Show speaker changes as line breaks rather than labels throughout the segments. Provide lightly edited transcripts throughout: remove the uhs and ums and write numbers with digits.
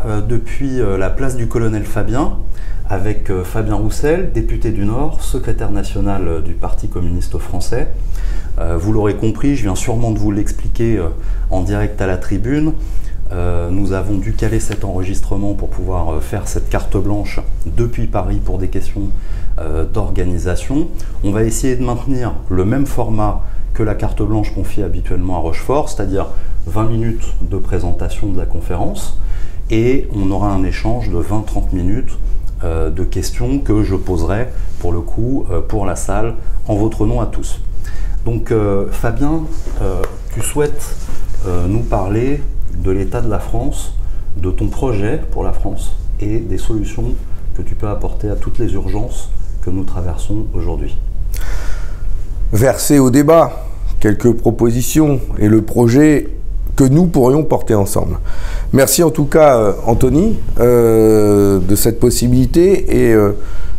là depuis la place du Colonel Fabien, avec Fabien Roussel, député du Nord, secrétaire national du Parti communiste français. Vous l'aurez compris, je viens sûrement de vous l'expliquer en direct à la tribune. Nous avons dû caler cet enregistrement pour pouvoir faire cette carte blanche depuis Paris pour des questions d'organisation. On va essayer de maintenir le même format que la carte blanche qu'on fait habituellement à Rochefort, c'est-à-dire 20 minutes de présentation de la conférence, et on aura un échange de 20-30 minutes de questions que je poserai pour le coup pour la salle en votre nom à tous. Donc Fabien, tu souhaites nous parler de l'état de la France, de ton projet pour la France et des solutions que tu peux apporter à toutes les urgences que nous traversons aujourd'hui.
Verser au débat quelques propositions et le projet que nous pourrions porter ensemble. Merci en tout cas Anthony de cette possibilité, et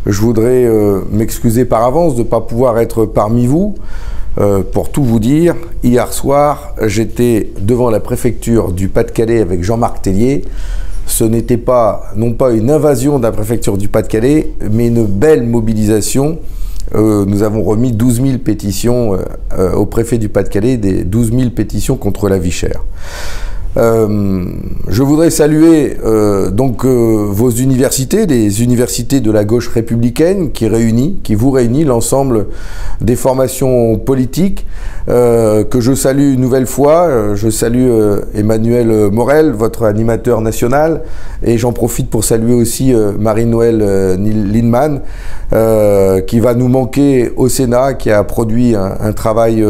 je voudrais m'excuser par avance de ne pas pouvoir être parmi vous. Pour tout vous dire, hier soir j'étais devant la préfecture du Pas-de-Calais avec Jean-Marc Tellier. Ce n'était pas, non pas une invasion de la préfecture du Pas-de-Calais, mais une belle mobilisation. Nous avons remis 12 000 pétitions au préfet du Pas-de-Calais, des 12 000 pétitions contre la vie chère. Je voudrais saluer vos universités, les universités de la gauche républicaine qui vous réunit l'ensemble des formations politiques, que je salue une nouvelle fois. Je salue Emmanuel Morel, votre animateur national, et j'en profite pour saluer aussi Marie-Noël Lindemann, qui va nous manquer au Sénat, qui a produit un travail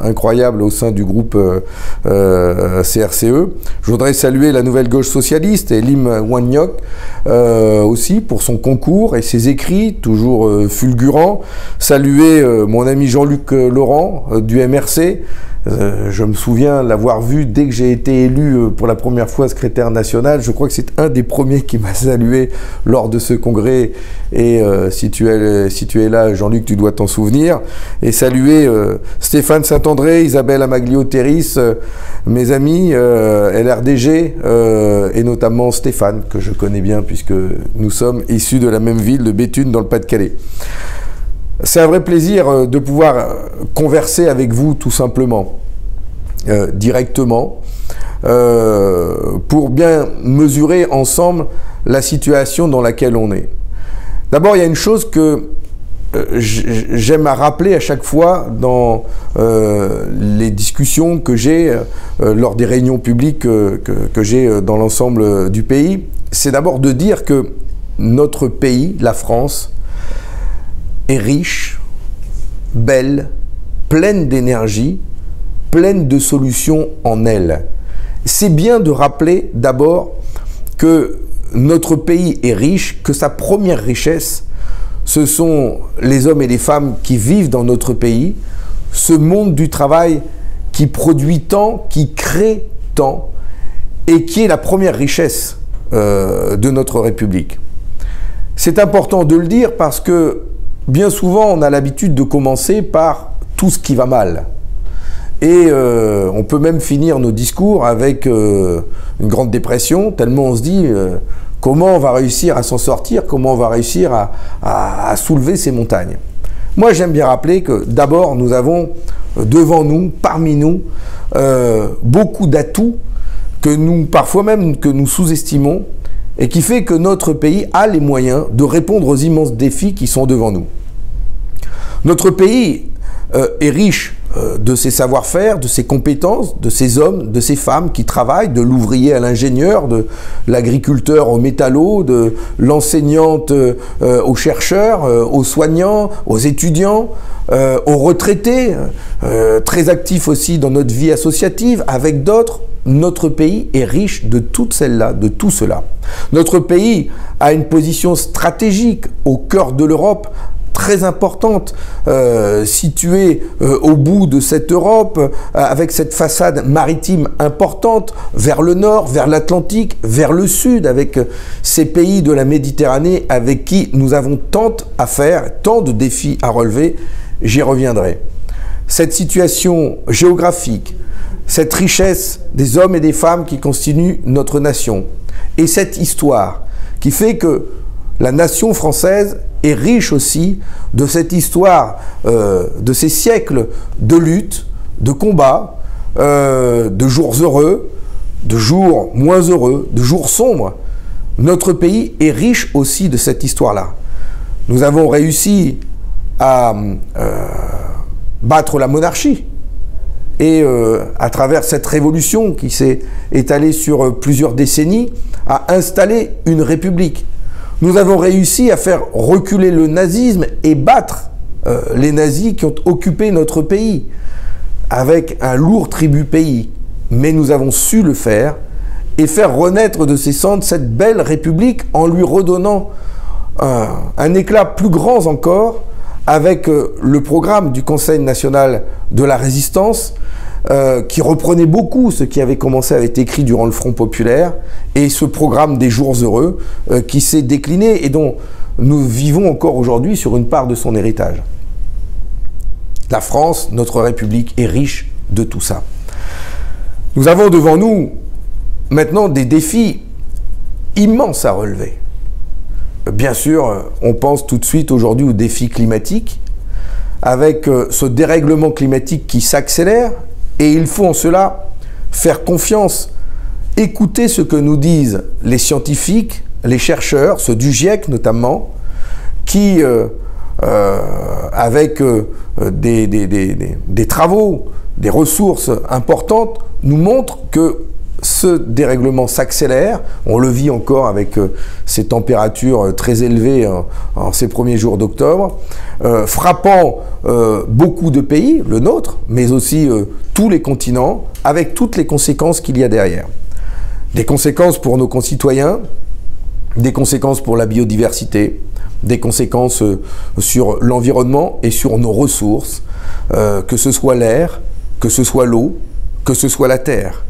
incroyable au sein du groupe CRCE. Je voudrais saluer la nouvelle gauche socialiste et Lim Wanyok aussi pour son concours et ses écrits toujours fulgurants. Saluer mon ami Jean-Luc Laurent du MRC. Je me souviens l'avoir vu dès que j'ai été élu pour la première fois secrétaire national. Je crois que c'est un des premiers qui m'a salué lors de ce congrès. Et si tu es là, Jean-Luc, tu dois t'en souvenir. Et saluer Stéphane Saint-André, Isabelle Amaglio-Terris, mes amis, LRDG, et notamment Stéphane, que je connais bien puisque nous sommes issus de la même ville de Béthune dans le Pas-de-Calais. C'est un vrai plaisir de pouvoir converser avec vous tout simplement, directement, pour bien mesurer ensemble la situation dans laquelle on est. D'abord, il y a une chose que j'aime à rappeler à chaque fois dans les discussions que j'ai lors des réunions publiques que j'ai dans l'ensemble du pays. C'est d'abord de dire que notre pays, la France, est riche, belle, pleine d'énergie, pleine de solutions en elle. C'est bien de rappeler d'abord que notre pays est riche, que sa première richesse, ce sont les hommes et les femmes qui vivent dans notre pays, ce monde du travail qui produit tant, qui crée tant, et qui est la première richesse de notre République. C'est important de le dire parce que bien souvent, on a l'habitude de commencer par tout ce qui va mal. Et on peut même finir nos discours avec une grande dépression, tellement on se dit comment on va réussir à s'en sortir, comment on va réussir à soulever ces montagnes. Moi, j'aime bien rappeler que d'abord, nous avons devant nous, parmi nous, beaucoup d'atouts parfois même que nous sous-estimons, et qui fait que notre pays a les moyens de répondre aux immenses défis qui sont devant nous. Notre pays est riche de ses savoir-faire, de ses compétences, de ses hommes, de ses femmes qui travaillent, de l'ouvrier à l'ingénieur, de l'agriculteur au métallo, de l'enseignante aux chercheurs, aux soignants, aux étudiants, aux retraités, très actifs aussi dans notre vie associative, avec d'autres. Notre pays est riche de toutes celles-là, de tout cela. Notre pays a une position stratégique au cœur de l'Europe, très importante, située au bout de cette Europe, avec cette façade maritime importante, vers le nord, vers l'Atlantique, vers le sud, avec ces pays de la Méditerranée avec qui nous avons tant à faire, tant de défis à relever. J'y reviendrai. Cette situation géographique, cette richesse des hommes et des femmes qui constituent notre nation, et cette histoire qui fait que la nation française est riche aussi de cette histoire, de ces siècles de lutte, de combats, de jours heureux, de jours moins heureux, de jours sombres. Notre pays est riche aussi de cette histoire-là. Nous avons réussi à battre la monarchie et à travers cette révolution qui s'est étalée sur plusieurs décennies, à installer une république. Nous avons réussi à faire reculer le nazisme et battre les nazis qui ont occupé notre pays avec un lourd tribut pays. Mais nous avons su le faire et faire renaître de ses cendres cette belle république en lui redonnant un éclat plus grand encore avec le programme du Conseil national de la résistance qui reprenait beaucoup ce qui avait commencé à être écrit durant le Front populaire et ce programme des jours heureux qui s'est décliné et dont nous vivons encore aujourd'hui sur une part de son héritage. La France, notre République, est riche de tout ça. Nous avons devant nous maintenant des défis immenses à relever. Bien sûr, on pense tout de suite aujourd'hui aux défis climatiques, avec ce dérèglement climatique qui s'accélère, et il faut en cela faire confiance, écouter ce que nous disent les scientifiques, les chercheurs, ceux du GIEC notamment, qui, avec des travaux, des ressources importantes, nous montrent que ce dérèglement s'accélère. On le vit encore avec ces températures très élevées en ces premiers jours d'octobre, frappant beaucoup de pays, le nôtre, mais aussi tous les continents, avec toutes les conséquences qu'il y a derrière. Des conséquences pour nos concitoyens, des conséquences pour la biodiversité, des conséquences sur l'environnement et sur nos ressources, que ce soit l'air, que ce soit l'eau, que ce soit la terre.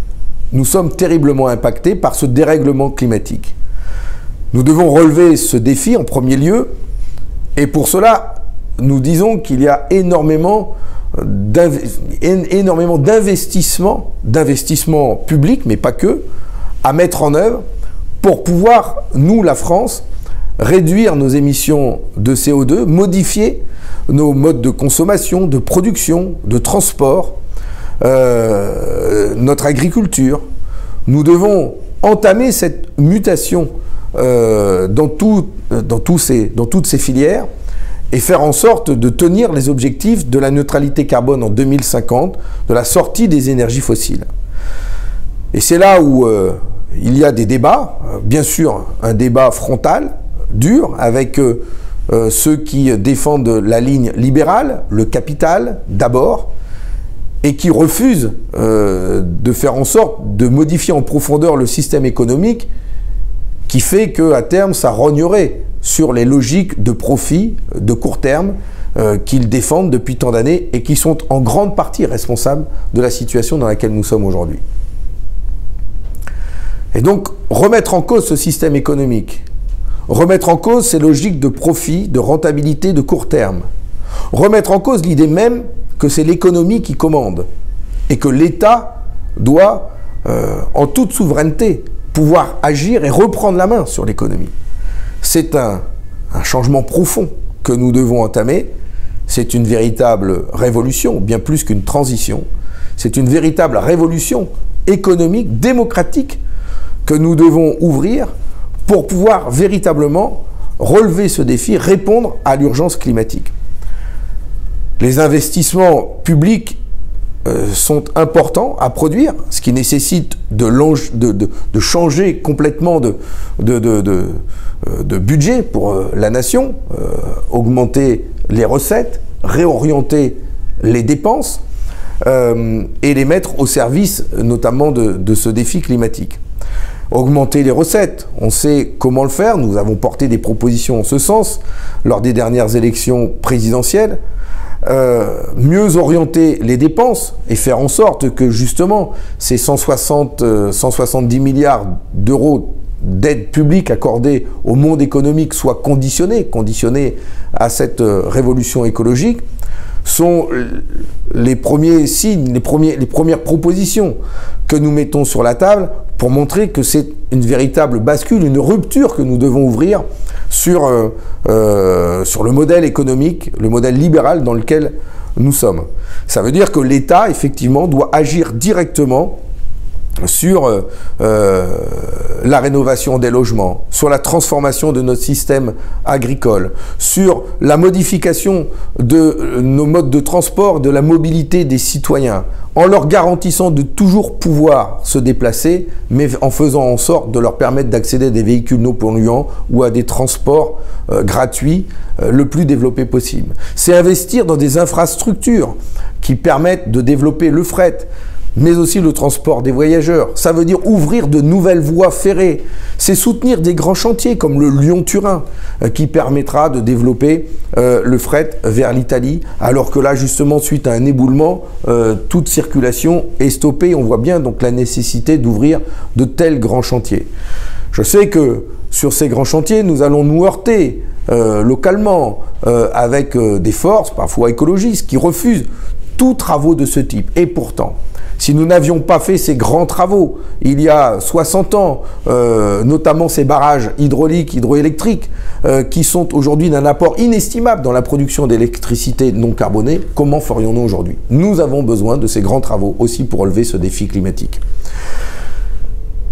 Nous sommes terriblement impactés par ce dérèglement climatique. Nous devons relever ce défi en premier lieu, et pour cela, nous disons qu'il y a énormément d'investissements publics, mais pas que, à mettre en œuvre pour pouvoir, nous, la France, réduire nos émissions de CO2, modifier nos modes de consommation, de production, de transport, notre agriculture. Nous devons entamer cette mutation dans toutes ces filières et faire en sorte de tenir les objectifs de la neutralité carbone en 2050, de la sortie des énergies fossiles. Et c'est là où il y a des débats, bien sûr un débat frontal, dur, avec ceux qui défendent la ligne libérale, le capital d'abord, et qui refusent de faire en sorte de modifier en profondeur le système économique qui fait qu'à terme, ça rognerait sur les logiques de profit de court terme qu'ils défendent depuis tant d'années et qui sont en grande partie responsables de la situation dans laquelle nous sommes aujourd'hui. Et donc, remettre en cause ce système économique, remettre en cause ces logiques de profit, de rentabilité de court terme, remettre en cause l'idée même que c'est l'économie qui commande et que l'État doit, en toute souveraineté, pouvoir agir et reprendre la main sur l'économie. C'est un changement profond que nous devons entamer. C'est une véritable révolution, bien plus qu'une transition. C'est une véritable révolution économique, démocratique, que nous devons ouvrir pour pouvoir véritablement relever ce défi, répondre à l'urgence climatique. Les investissements publics sont importants à produire, ce qui nécessite de changer complètement de budget pour la nation, augmenter les recettes, réorienter les dépenses et les mettre au service notamment de ce défi climatique. Augmenter les recettes, on sait comment le faire, nous avons porté des propositions en ce sens lors des dernières élections présidentielles. Mieux orienter les dépenses et faire en sorte que justement ces 170 milliards d'euros d'aide publique accordée au monde économique soient conditionnés à cette révolution écologique, sont les premiers signes, les premières propositions que nous mettons sur la table pour montrer que c'est une véritable bascule, une rupture que nous devons ouvrir sur le modèle économique, le modèle libéral dans lequel nous sommes. Ça veut dire que l'État, effectivement, doit agir directement sur la rénovation des logements, sur la transformation de notre système agricole, sur la modification de nos modes de transport, de la mobilité des citoyens, en leur garantissant de toujours pouvoir se déplacer, mais en faisant en sorte de leur permettre d'accéder à des véhicules non polluants ou à des transports gratuits le plus développés possible. C'est investir dans des infrastructures qui permettent de développer le fret, mais aussi le transport des voyageurs. Ça veut dire ouvrir de nouvelles voies ferrées. C'est soutenir des grands chantiers comme le Lyon-Turin qui permettra de développer le fret vers l'Italie, alors que là, justement, suite à un éboulement, toute circulation est stoppée. On voit bien donc la nécessité d'ouvrir de tels grands chantiers. Je sais que sur ces grands chantiers, nous allons nous heurter localement avec des forces, parfois écologistes, qui refusent tous travaux de ce type. Et pourtant, si nous n'avions pas fait ces grands travaux il y a 60 ans, notamment ces barrages hydrauliques, hydroélectriques, qui sont aujourd'hui d'un apport inestimable dans la production d'électricité non carbonée, comment ferions-nous aujourd'hui? Nous avons besoin de ces grands travaux aussi pour relever ce défi climatique.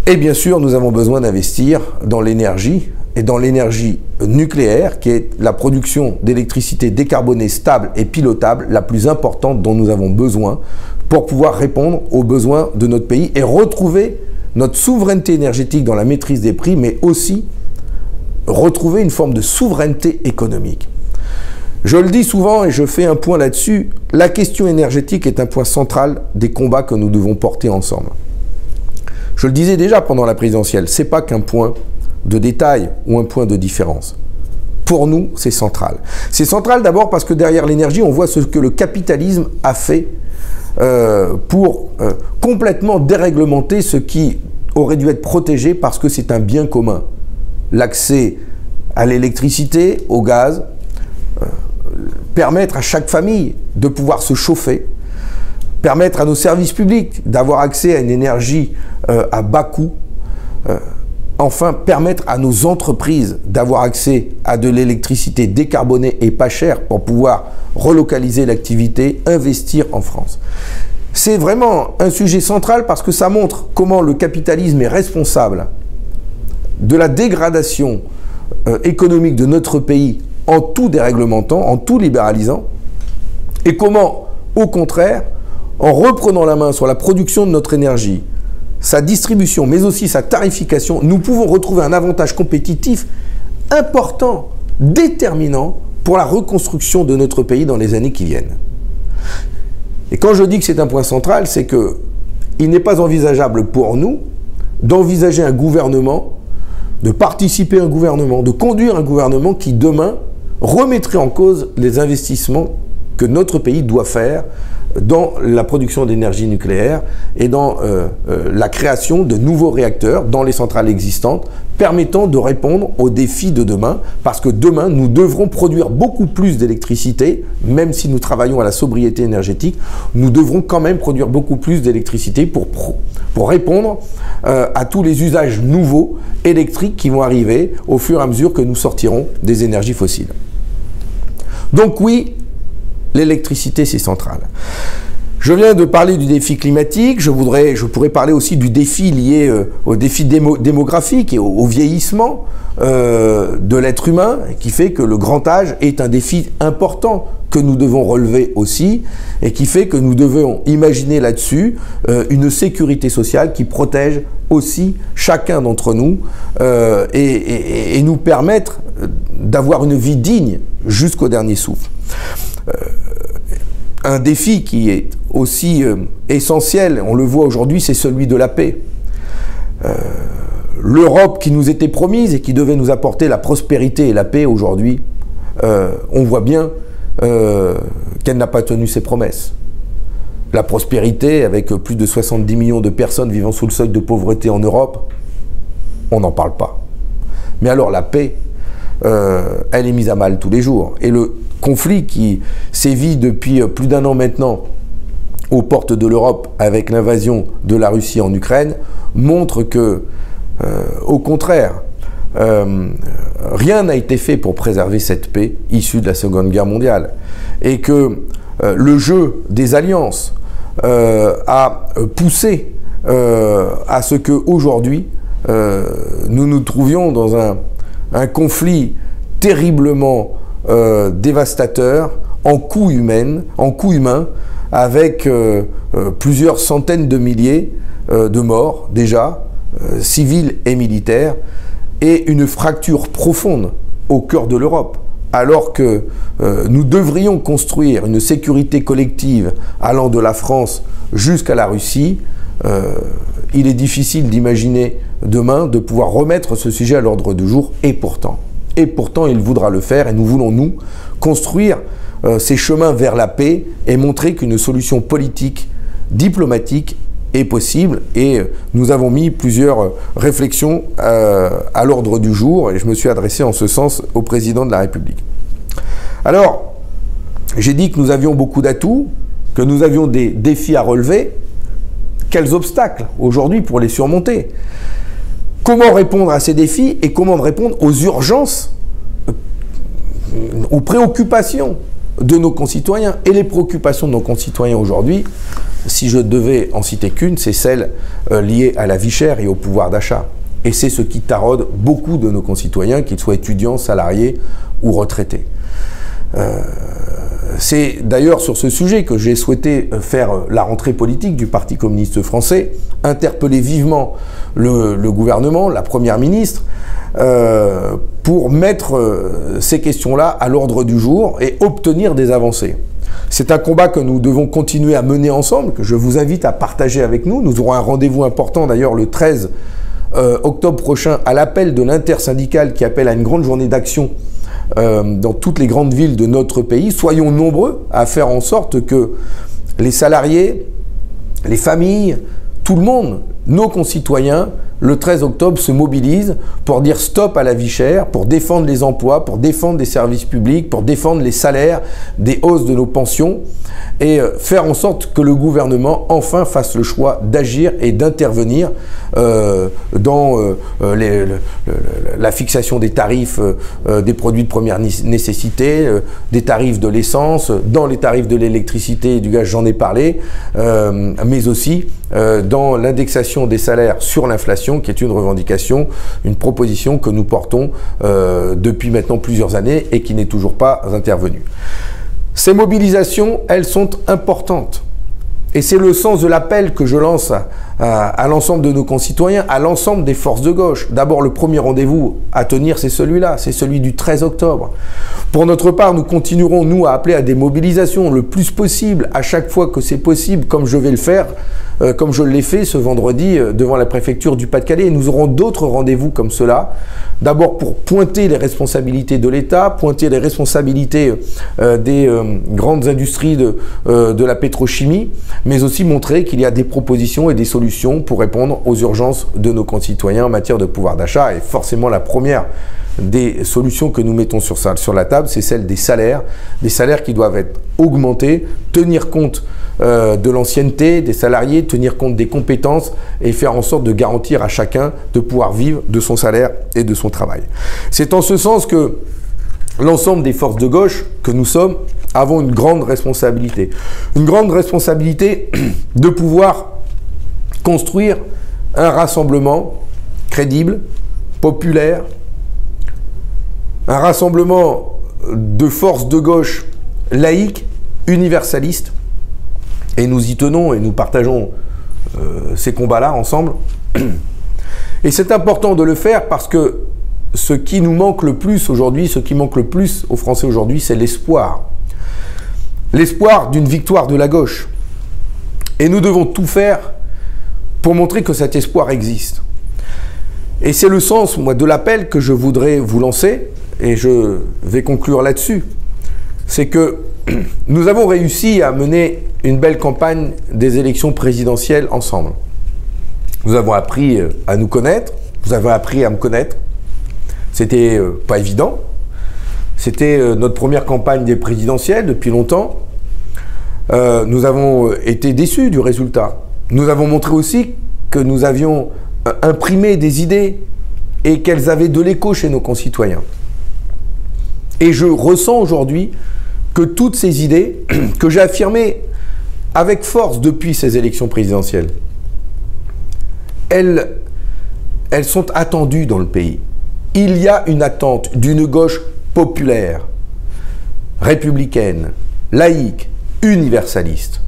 Et bien sûr, nous avons besoin d'investir dans l'énergie, et dans l'énergie nucléaire, qui est la production d'électricité décarbonée, stable et pilotable, la plus importante dont nous avons besoin pour pouvoir répondre aux besoins de notre pays et retrouver notre souveraineté énergétique dans la maîtrise des prix, mais aussi retrouver une forme de souveraineté économique. Je le dis souvent et je fais un point là-dessus, la question énergétique est un point central des combats que nous devons porter ensemble. Je le disais déjà pendant la présidentielle, ce n'est pas qu'un point de détail ou un point de différence. Pour nous, c'est central. C'est central d'abord parce que derrière l'énergie, on voit ce que le capitalisme a fait pour complètement déréglementer ce qui aurait dû être protégé parce que c'est un bien commun. L'accès à l'électricité, au gaz, permettre à chaque famille de pouvoir se chauffer, permettre à nos services publics d'avoir accès à une énergie à bas coût, enfin, permettre à nos entreprises d'avoir accès à de l'électricité décarbonée et pas chère pour pouvoir relocaliser l'activité, investir en France. C'est vraiment un sujet central parce que ça montre comment le capitalisme est responsable de la dégradation économique de notre pays en tout déréglementant, en tout libéralisant, et comment, au contraire, en reprenant la main sur la production de notre énergie, sa distribution, mais aussi sa tarification, nous pouvons retrouver un avantage compétitif important, déterminant pour la reconstruction de notre pays dans les années qui viennent. Et quand je dis que c'est un point central, c'est qu'il n'est pas envisageable pour nous d'envisager un gouvernement, de participer à un gouvernement, de conduire un gouvernement qui demain remettrait en cause les investissements que notre pays doit faire dans la production d'énergie nucléaire et dans la création de nouveaux réacteurs dans les centrales existantes, permettant de répondre aux défis de demain, parce que demain, nous devrons produire beaucoup plus d'électricité, même si nous travaillons à la sobriété énergétique, nous devrons quand même produire beaucoup plus d'électricité pour répondre à tous les usages nouveaux électriques qui vont arriver au fur et à mesure que nous sortirons des énergies fossiles. Donc oui, l'électricité, c'est central. Je viens de parler du défi climatique, je pourrais parler aussi du défi lié au défi démographique et au vieillissement de l'être humain, qui fait que le grand âge est un défi important que nous devons relever aussi, et qui fait que nous devons imaginer là-dessus une sécurité sociale qui protège aussi chacun d'entre nous et nous permettre d'avoir une vie digne jusqu'au dernier souffle. Un défi qui est aussi essentiel, on le voit aujourd'hui, c'est celui de la paix. L'Europe qui nous était promise et qui devait nous apporter la prospérité et la paix aujourd'hui, on voit bien qu'elle n'a pas tenu ses promesses. La prospérité, avec plus de 70 millions de personnes vivant sous le seuil de pauvreté en Europe, on n'en parle pas. Mais alors la paix, elle est mise à mal tous les jours. Et le conflit qui sévit depuis plus d'1 an maintenant aux portes de l'Europe avec l'invasion de la Russie en Ukraine montre que, au contraire, rien n'a été fait pour préserver cette paix issue de la Seconde Guerre mondiale. Et que le jeu des alliances a poussé à ce qu'aujourd'hui, nous nous trouvions dans un conflit terriblement dévastateur, en coûts humains, avec plusieurs centaines de milliers de morts déjà, civils et militaires, et une fracture profonde au cœur de l'Europe. Alors que nous devrions construire une sécurité collective allant de la France jusqu'à la Russie, il est difficile d'imaginer demain de pouvoir remettre ce sujet à l'ordre du jour, et pourtant il voudra le faire, et nous voulons, nous, construire ces chemins vers la paix et montrer qu'une solution politique, diplomatique est possible. Et nous avons mis plusieurs réflexions à l'ordre du jour, et je me suis adressé en ce sens au président de la République. Alors, j'ai dit que nous avions beaucoup d'atouts, que nous avions des défis à relever. Quels obstacles aujourd'hui pour les surmonter? Comment répondre à ces défis et comment répondre aux urgences, aux préoccupations de nos concitoyens? Et les préoccupations de nos concitoyens aujourd'hui, si je devais en citer qu'une, c'est celle liée à la vie chère et au pouvoir d'achat. Et c'est ce qui taraude beaucoup de nos concitoyens, qu'ils soient étudiants, salariés ou retraités. C'est d'ailleurs sur ce sujet que j'ai souhaité faire la rentrée politique du Parti communiste français, interpeller vivement le gouvernement, la Première ministre, pour mettre ces questions-là à l'ordre du jour et obtenir des avancées. C'est un combat que nous devons continuer à mener ensemble, que je vous invite à partager avec nous. Nous aurons un rendez-vous important d'ailleurs le 13 octobre prochain à l'appel de l'intersyndicale qui appelle à une grande journée d'action dans toutes les grandes villes de notre pays. Soyons nombreux à faire en sorte que les salariés, les familles, tout le monde, nos concitoyens, le 13 octobre se mobilisent pour dire stop à la vie chère, pour défendre les emplois, pour défendre les services publics, pour défendre les salaires, des hausses de nos pensions, et faire en sorte que le gouvernement enfin fasse le choix d'agir et d'intervenir dans la fixation des tarifs des produits de première nécessité, des tarifs de l'essence, dans les tarifs de l'électricité et du gaz, j'en ai parlé, mais aussi dans l'indexation des salaires sur l'inflation, qui est une revendication, une proposition que nous portons depuis maintenant plusieurs années et qui n'est toujours pas intervenue. Ces mobilisations, elles sont importantes. Et c'est le sens de l'appel que je lance à l'ensemble de nos concitoyens, à l'ensemble des forces de gauche. D'abord, le premier rendez-vous à tenir, c'est celui-là, c'est celui du 13 octobre. Pour notre part, nous continuerons, nous, à appeler à des mobilisations le plus possible, à chaque fois que c'est possible, comme je vais le faire, comme je l'ai fait ce vendredi devant la préfecture du Pas-de-Calais. Et nous aurons d'autres rendez-vous comme cela. D'abord pour pointer les responsabilités de l'État, pointer les responsabilités des grandes industries de la pétrochimie, mais aussi montrer qu'il y a des propositions et des solutions pour répondre aux urgences de nos concitoyens en matière de pouvoir d'achat. Et forcément, la première des solutions que nous mettons sur la table, c'est celle des salaires qui doivent être augmentés, tenir compte de l'ancienneté des salariés, tenir compte des compétences et faire en sorte de garantir à chacun de pouvoir vivre de son salaire et de son travail. C'est en ce sens que l'ensemble des forces de gauche que nous sommes avons une grande responsabilité. Une grande responsabilité de pouvoir construire un rassemblement crédible, populaire, un rassemblement de forces de gauche laïques, universalistes, et nous y tenons et nous partageons ces combats-là ensemble. Et c'est important de le faire parce que ce qui nous manque le plus aujourd'hui, ce qui manque le plus aux Français aujourd'hui, c'est l'espoir. L'espoir d'une victoire de la gauche. Et nous devons tout faire pour montrer que cet espoir existe. Et c'est le sens, moi, de l'appel que je voudrais vous lancer, et je vais conclure là-dessus. C'est que nous avons réussi à mener une belle campagne des élections présidentielles ensemble. Nous avons appris à nous connaître, vous avez appris à me connaître. C'était pas évident, C'était notre première campagne des présidentielles depuis longtemps. Nous avons été déçus du résultat. Nous avons montré aussi que nous avions imprimé des idées et qu'elles avaient de l'écho chez nos concitoyens. Et je ressens aujourd'hui que toutes ces idées que j'ai affirmées avec force depuis ces élections présidentielles, elles sont attendues dans le pays. Il y a une attente d'une gauche populaire, républicaine, laïque, universaliste,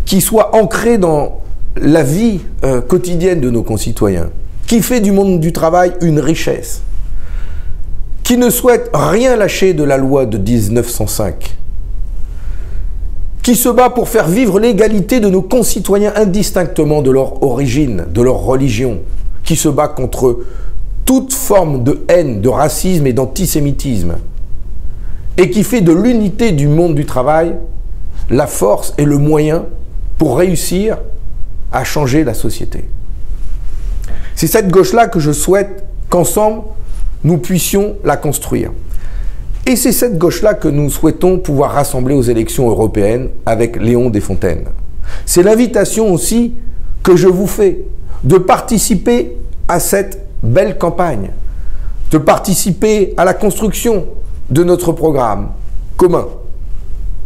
qui soit ancrée dans la vie quotidienne de nos concitoyens, qui fait du monde du travail une richesse, qui ne souhaite rien lâcher de la loi de 1905, qui se bat pour faire vivre l'égalité de nos concitoyens indistinctement de leur origine, de leur religion, qui se bat contre toute forme de haine, de racisme et d'antisémitisme, et qui fait de l'unité du monde du travail la force et le moyen pour réussir à changer la société. C'est cette gauche-là que je souhaite qu'ensemble, nous puissions la construire. Et c'est cette gauche-là que nous souhaitons pouvoir rassembler aux élections européennes avec Léon Desfontaines. C'est l'invitation aussi que je vous fais de participer à cette belle campagne, de participer à la construction de notre programme commun,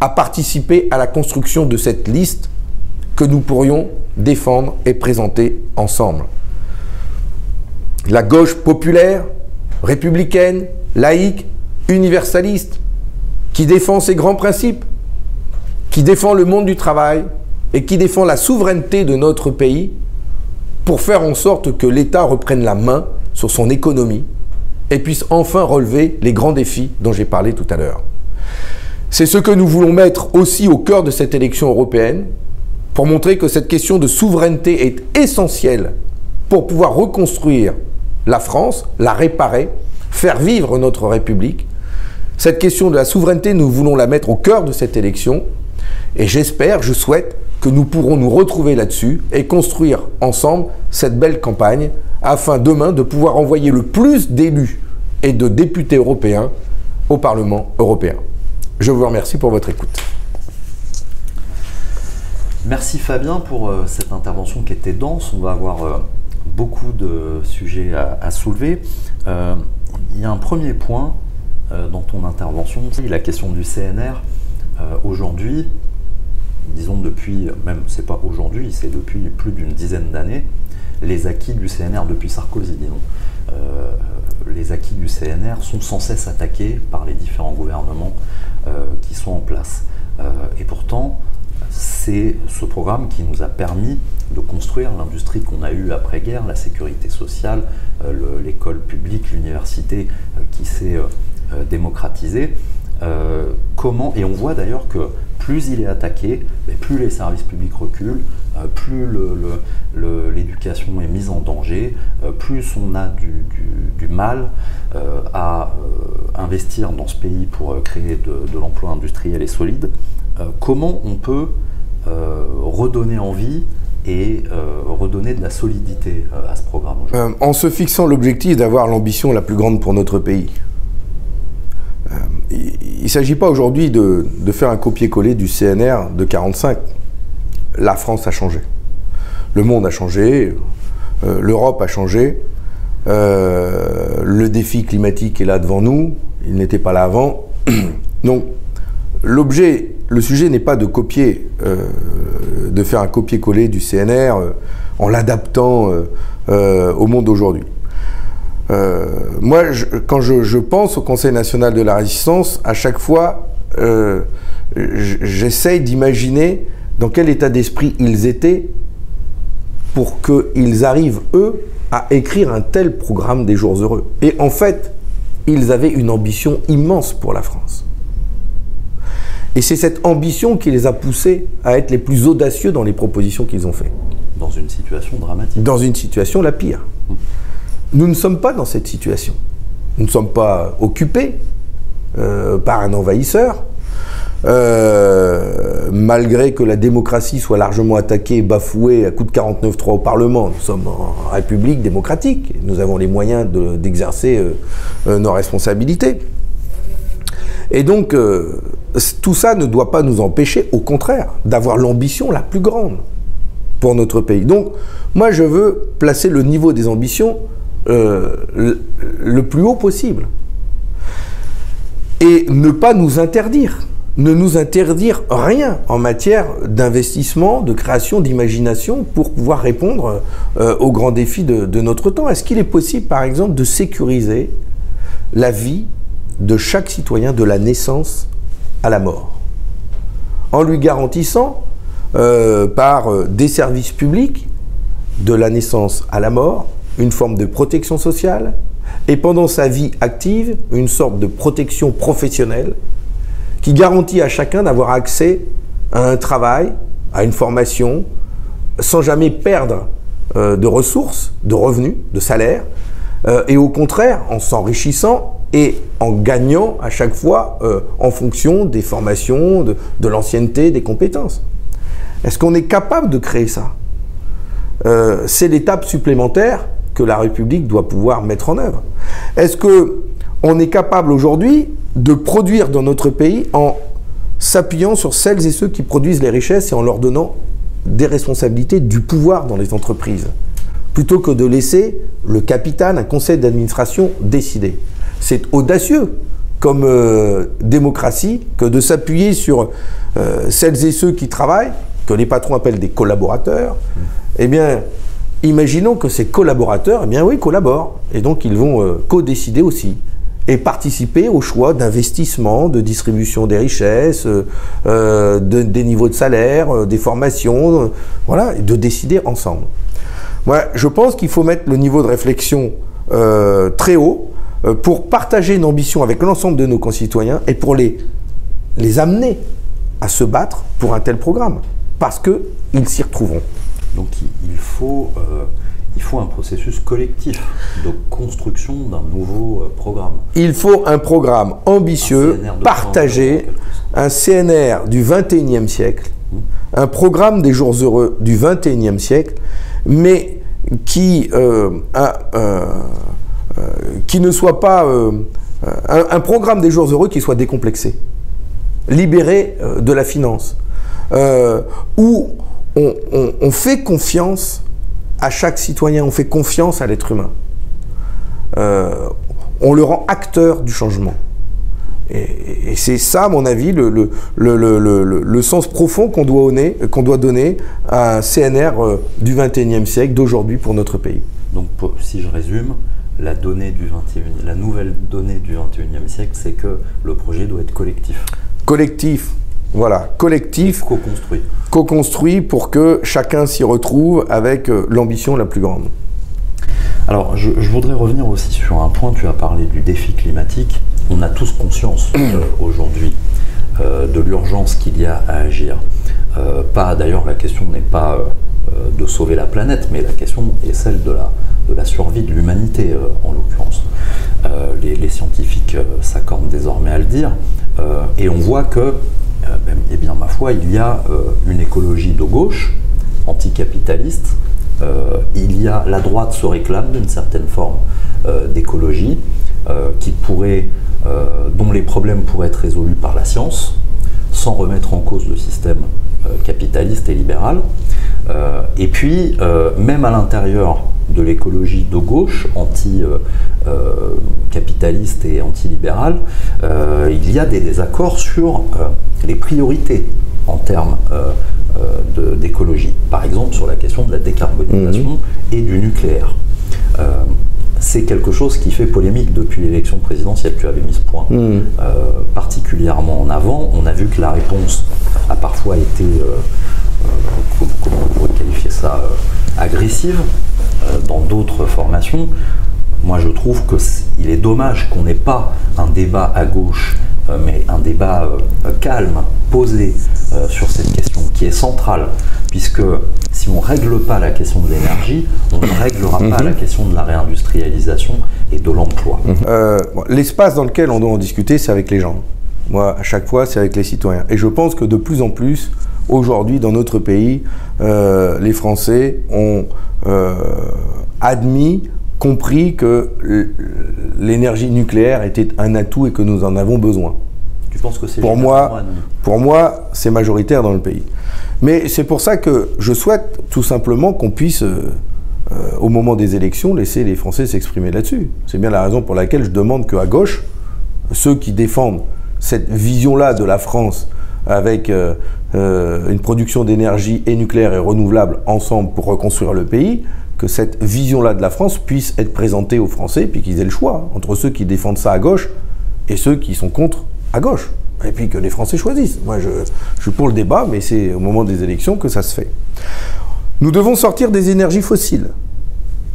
à participer à la construction de cette liste que nous pourrions défendre et présenter ensemble. La gauche populaire, républicaine, laïque, universaliste, qui défend ses grands principes, qui défend le monde du travail et qui défend la souveraineté de notre pays pour faire en sorte que l'État reprenne la main sur son économie et puisse enfin relever les grands défis dont j'ai parlé tout à l'heure. C'est ce que nous voulons mettre aussi au cœur de cette élection européenne pour montrer que cette question de souveraineté est essentielle pour pouvoir reconstruire la France, la réparer, faire vivre notre République. Cette question de la souveraineté, nous voulons la mettre au cœur de cette élection et j'espère, je souhaite que nous pourrons nous retrouver là-dessus et construire ensemble cette belle campagne afin demain de pouvoir envoyer le plus d'élus et de députés européens au Parlement européen. Je vous remercie pour votre écoute.
Merci Fabien pour cette intervention qui était dense. On va avoir beaucoup de sujets à soulever. Il y a un premier point dans ton intervention, c'est la question du CNR. Aujourd'hui, disons depuis, même c'est pas aujourd'hui, c'est depuis plus d'une dizaine d'années, les acquis du CNR, depuis Sarkozy, disons, les acquis du CNR sont sans cesse attaqués par les différents gouvernements qui sont en place. Et pourtant, c'est ce programme qui nous a permis de construire l'industrie qu'on a eue après-guerre, la sécurité sociale, l'école publique, l'université qui s'est démocratisée. Comment, et on voit d'ailleurs que plus il est attaqué, plus les services publics reculent, plus l'éducation est mise en danger, plus on a du mal à investir dans ce pays pour créer de l'emploi industriel et solide. Comment on peut redonner envie et redonner de la solidité à ce programme aujourd'hui ?
En se fixant l'objectif d'avoir l'ambition la plus grande pour notre pays. Il ne s'agit pas aujourd'hui de faire un copier-coller du CNR de 1945. La France a changé. Le monde a changé. L'Europe a changé. Le défi climatique est là devant nous. Il n'était pas là avant. Donc, le sujet n'est pas de copier, de faire un copier-coller du CNR en l'adaptant au monde d'aujourd'hui. Moi, quand je pense au Conseil national de la résistance, à chaque fois, j'essaye d'imaginer dans quel état d'esprit ils étaient pour qu'ils arrivent, eux, à écrire un tel programme des jours heureux. Et en fait, ils avaient une ambition immense pour la France. Et c'est cette ambition qui les a poussés à être les plus audacieux dans les propositions qu'ils ont faites.
Dans une situation dramatique.
Dans une situation la pire. Nous ne sommes pas dans cette situation. Nous ne sommes pas occupés par un envahisseur. malgré que la démocratie soit largement attaquée et bafouée à coup de 49.3 au Parlement. Nous sommes en République démocratique, nous avons les moyens d'exercer nos responsabilités. Et donc, tout ça ne doit pas nous empêcher, au contraire, d'avoir l'ambition la plus grande pour notre pays. Donc, moi, je veux placer le niveau des ambitions le plus haut possible. Et ne pas nous interdire. Ne nous interdire rien en matière d'investissement, de création, d'imagination pour pouvoir répondre aux grands défis de notre temps. Est-ce qu'il est possible, par exemple, de sécuriser la vie de chaque citoyen de la naissance à la mort, en lui garantissant par des services publics de la naissance à la mort une forme de protection sociale et pendant sa vie active une sorte de protection professionnelle qui garantit à chacun d'avoir accès à un travail, à une formation, sans jamais perdre de ressources, de revenus, de salaire, et au contraire en s'enrichissant et en gagnant à chaque fois en fonction des formations, de l'ancienneté, des compétences. Est-ce qu'on est capable de créer ça? C'est l'étape supplémentaire que la République doit pouvoir mettre en œuvre. Est-ce qu'on est capable aujourd'hui de produire dans notre pays en s'appuyant sur celles et ceux qui produisent les richesses et en leur donnant des responsabilités, du pouvoir dans les entreprises, plutôt que de laisser le capital, un conseil d'administration décider? C'est audacieux comme démocratie que de s'appuyer sur celles et ceux qui travaillent, que les patrons appellent des collaborateurs. Eh bien, imaginons que ces collaborateurs, eh bien oui, collaborent. Et donc, ils vont co-décider aussi et participer au choix d'investissement, de distribution des richesses, des niveaux de salaire, des formations, voilà, et de décider ensemble. Moi, je pense qu'il faut mettre le niveau de réflexion très haut pour partager une ambition avec l'ensemble de nos concitoyens et pour les amener à se battre pour un tel programme, parce qu'ils s'y retrouveront.
Donc il faut un processus collectif de construction d'un nouveau programme.
Il faut un programme ambitieux, partagé, un CNR du XXIe siècle, un programme des jours heureux du XXIe siècle, mais qui ne soit pas un programme des jours heureux qui soit décomplexé, libéré de la finance, où on fait confiance à chaque citoyen, on fait confiance à l'être humain. On le rend acteur du changement. Et c'est ça, à mon avis, le sens profond qu'on doit donner à un CNR du XXIe siècle, d'aujourd'hui, pour notre pays.
Donc, si je résume, la nouvelle donnée du XXIe siècle, c'est que le projet doit être collectif.
Collectif, voilà, collectif.
Co-construit.
Co-construit pour que chacun s'y retrouve avec l'ambition la plus grande.
Alors, je voudrais revenir aussi sur un point. Tu as parlé du défi climatique. On a tous conscience aujourd'hui de l'urgence qu'il y a à agir. D'ailleurs, la question n'est pas de sauver la planète, mais la question est celle de la survie de l'humanité, en l'occurrence. Les scientifiques s'accordent désormais à le dire. Et on voit que, eh bien, ma foi, il y a une écologie de gauche, anticapitaliste. La droite se réclame d'une certaine forme d'écologie dont les problèmes pourraient être résolus par la science, sans remettre en cause le système capitaliste et libéral. Et puis, même à l'intérieur de l'écologie de gauche, anti-capitaliste et anti-libérale, il y a des désaccords sur les priorités en termes d'écologie. Par exemple, sur la question de la décarbonisation et du nucléaire. C'est quelque chose qui fait polémique depuis l'élection présidentielle. Tu avais mis ce point particulièrement en avant. On a vu que la réponse a parfois été, comment on pourrait qualifier ça, agressive dans d'autres formations. Moi, je trouve qu'il est dommage qu'on n'ait pas un débat à gauche, mais un débat calme, posé sur cette question qui est centrale, puisque si on ne règle pas la question de l'énergie, on ne réglera pas la question de la réindustrialisation et de l'emploi.
L'espace dans lequel on doit en discuter, c'est avec les gens. Moi, à chaque fois, c'est avec les citoyens. Et je pense que de plus en plus, aujourd'hui, dans notre pays, les Français ont compris que l'énergie nucléaire était un atout et que nous en avons besoin.
Tu penses que c'est
pour moi, c'est majoritaire dans le pays. Mais c'est pour ça que je souhaite tout simplement qu'on puisse, au moment des élections, laisser les Français s'exprimer là-dessus. C'est bien la raison pour laquelle je demande qu'à gauche, ceux qui défendent cette vision-là de la France avec une production d'énergie et nucléaire et renouvelable ensemble pour reconstruire le pays, que cette vision-là de la France puisse être présentée aux Français, puis qu'ils aient le choix entre ceux qui défendent ça à gauche et ceux qui sont contre à gauche. Et puis que les Français choisissent. Moi, je suis pour le débat, mais c'est au moment des élections que ça se fait. Nous devons sortir des énergies fossiles.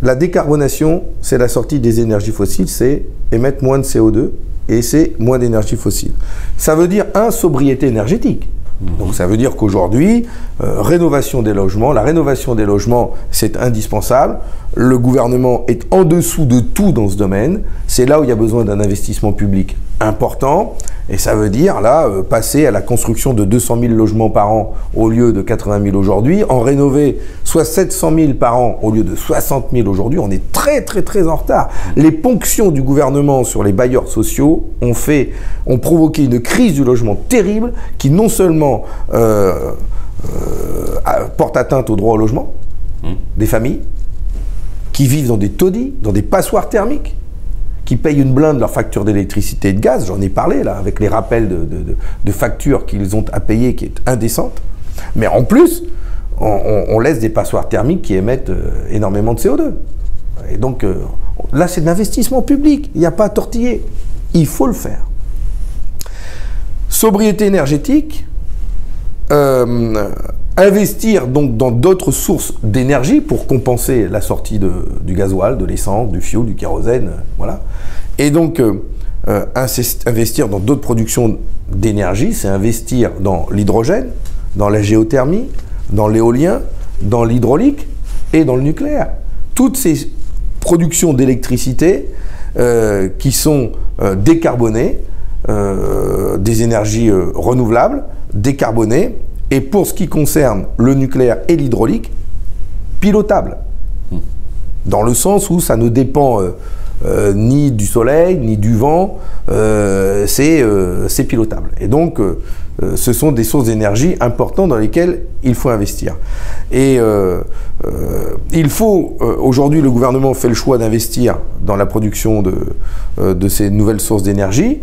La décarbonation, c'est la sortie des énergies fossiles, c'est émettre moins de CO2 et c'est moins d'énergie fossile. Ça veut dire, sobriété énergétique. Donc ça veut dire qu'aujourd'hui, rénovation des logements, la rénovation des logements, c'est indispensable. Le gouvernement est en dessous de tout dans ce domaine. C'est là où il y a besoin d'un investissement public important. Et ça veut dire, là, passer à la construction de 200 000 logements par an au lieu de 80 000 aujourd'hui, en rénover soit 700 000 par an au lieu de 60 000 aujourd'hui. On est très, très, très en retard. Les ponctions du gouvernement sur les bailleurs sociaux ont provoqué une crise du logement terrible qui non seulement porte atteinte au droit au logement des familles qui vivent dans des taudis, dans des passoires thermiques, qui payent une blinde leur facture d'électricité et de gaz, j'en ai parlé là, avec les rappels de factures qu'ils ont à payer qui est indécente. Mais en plus, on laisse des passoires thermiques qui émettent énormément de CO2. Et donc là, c'est de l'investissement public, il n'y a pas à tortiller, il faut le faire. Sobriété énergétique, investir donc dans d'autres sources d'énergie pour compenser la sortie du gasoil, de l'essence, du fioul, du kérosène, voilà. Et donc, investir dans d'autres productions d'énergie, c'est investir dans l'hydrogène, dans la géothermie, dans l'éolien, dans l'hydraulique et dans le nucléaire. Toutes ces productions d'électricité qui sont décarbonées, des énergies renouvelables, décarbonées, et pour ce qui concerne le nucléaire et l'hydraulique, pilotable. Dans le sens où ça ne dépend ni du soleil, ni du vent, c'est pilotable. Et donc, ce sont des sources d'énergie importantes dans lesquelles il faut investir. Et il faut, aujourd'hui, le gouvernement fait le choix d'investir dans la production de ces nouvelles sources d'énergie.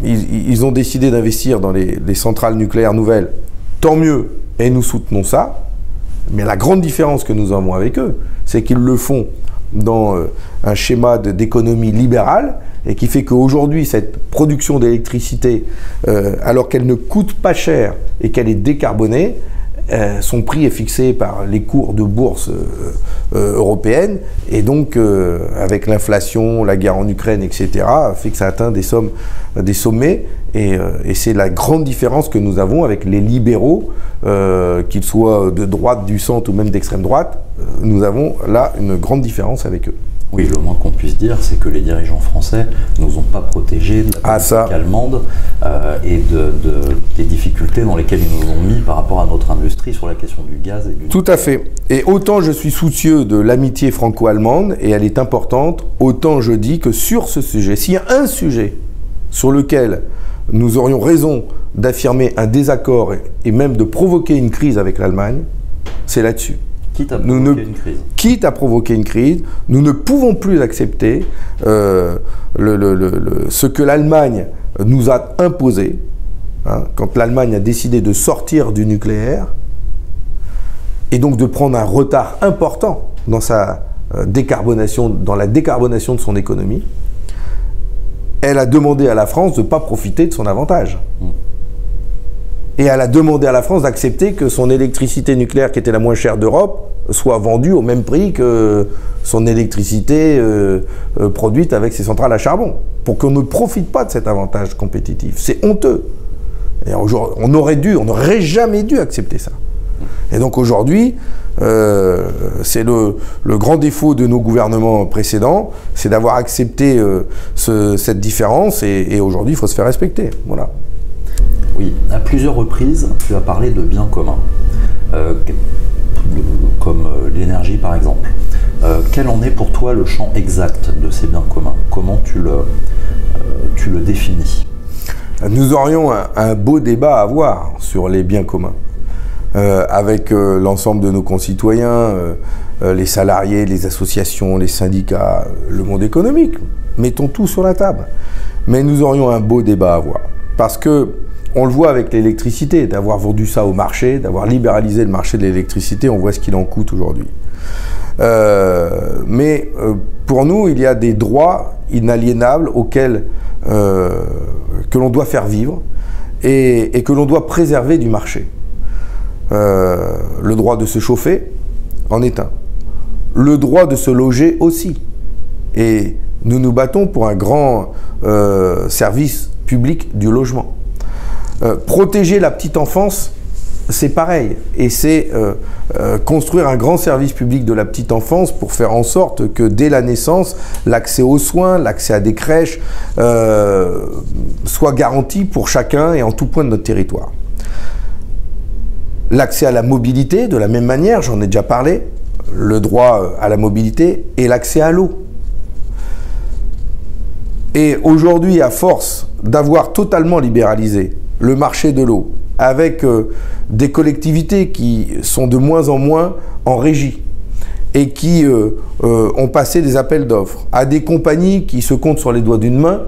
Ils ont décidé d'investir dans les centrales nucléaires nouvelles, tant mieux, et nous soutenons ça. Mais la grande différence que nous avons avec eux, c'est qu'ils le font dans un schéma d'économie libérale, et qui fait qu'aujourd'hui, cette production d'électricité, alors qu'elle ne coûte pas cher et qu'elle est décarbonée, son prix est fixé par les cours de bourse européennes, et donc avec l'inflation, la guerre en Ukraine, etc., fait que ça atteint des sommets, et c'est la grande différence que nous avons avec les libéraux, qu'ils soient de droite, du centre ou même d'extrême droite. Nous avons là une grande différence avec eux.
Oui, le moins qu'on puisse dire, c'est que les dirigeants français ne nous ont pas protégés de la politique allemande et des difficultés dans lesquelles ils nous ont mis par rapport à notre industrie sur la question du gaz et du...
Tout à fait. Et autant je suis soucieux de l'amitié franco-allemande, et elle est importante, autant je dis que sur ce sujet, s'il y a un sujet sur lequel nous aurions raison d'affirmer un désaccord et même de provoquer une crise avec l'Allemagne, c'est là-dessus.
Quitte à provoquer une crise.
Quitte à provoquer une crise, nous ne pouvons plus accepter ce que l'Allemagne nous a imposé. Quand l'Allemagne a décidé de sortir du nucléaire, et donc de prendre un retard important dans sa décarbonation, dans la décarbonation de son économie, elle a demandé à la France de ne pas profiter de son avantage. Et elle a demandé à la France d'accepter que son électricité nucléaire, qui était la moins chère d'Europe, soit vendue au même prix que son électricité produite avec ses centrales à charbon, pour qu'on ne profite pas de cet avantage compétitif. C'est honteux. Et on n'aurait jamais dû accepter ça. Et donc aujourd'hui, c'est le grand défaut de nos gouvernements précédents, c'est d'avoir accepté cette différence, et aujourd'hui il faut se faire respecter. Voilà.
Oui, à plusieurs reprises, tu as parlé de biens communs, comme l'énergie par exemple. Quel en est pour toi le champ exact de ces biens communs? Comment tu le définis?
Nous aurions un beau débat à avoir sur les biens communs, avec l'ensemble de nos concitoyens, les salariés, les associations, les syndicats, le monde économique. Mettons tout sur la table. Mais nous aurions un beau débat à avoir. Parce que, on le voit avec l'électricité, d'avoir vendu ça au marché, d'avoir libéralisé le marché de l'électricité, on voit ce qu'il en coûte aujourd'hui. Mais pour nous, il y a des droits inaliénables auxquels que l'on doit faire vivre et que l'on doit préserver du marché. Le droit de se chauffer en est un. Le droit de se loger aussi. Et nous nous battons pour un grand service public du logement. Protéger la petite enfance, c'est pareil. Et c'est construire un grand service public de la petite enfance pour faire en sorte que dès la naissance, l'accès aux soins, l'accès à des crèches soit garanti pour chacun et en tout point de notre territoire. L'accès à la mobilité, de la même manière, j'en ai déjà parlé, le droit à la mobilité et l'accès à l'eau. Et aujourd'hui, à force d'avoir totalement libéralisé le marché de l'eau, avec des collectivités qui sont de moins en moins en régie et qui ont passé des appels d'offres à des compagnies qui se comptent sur les doigts d'une main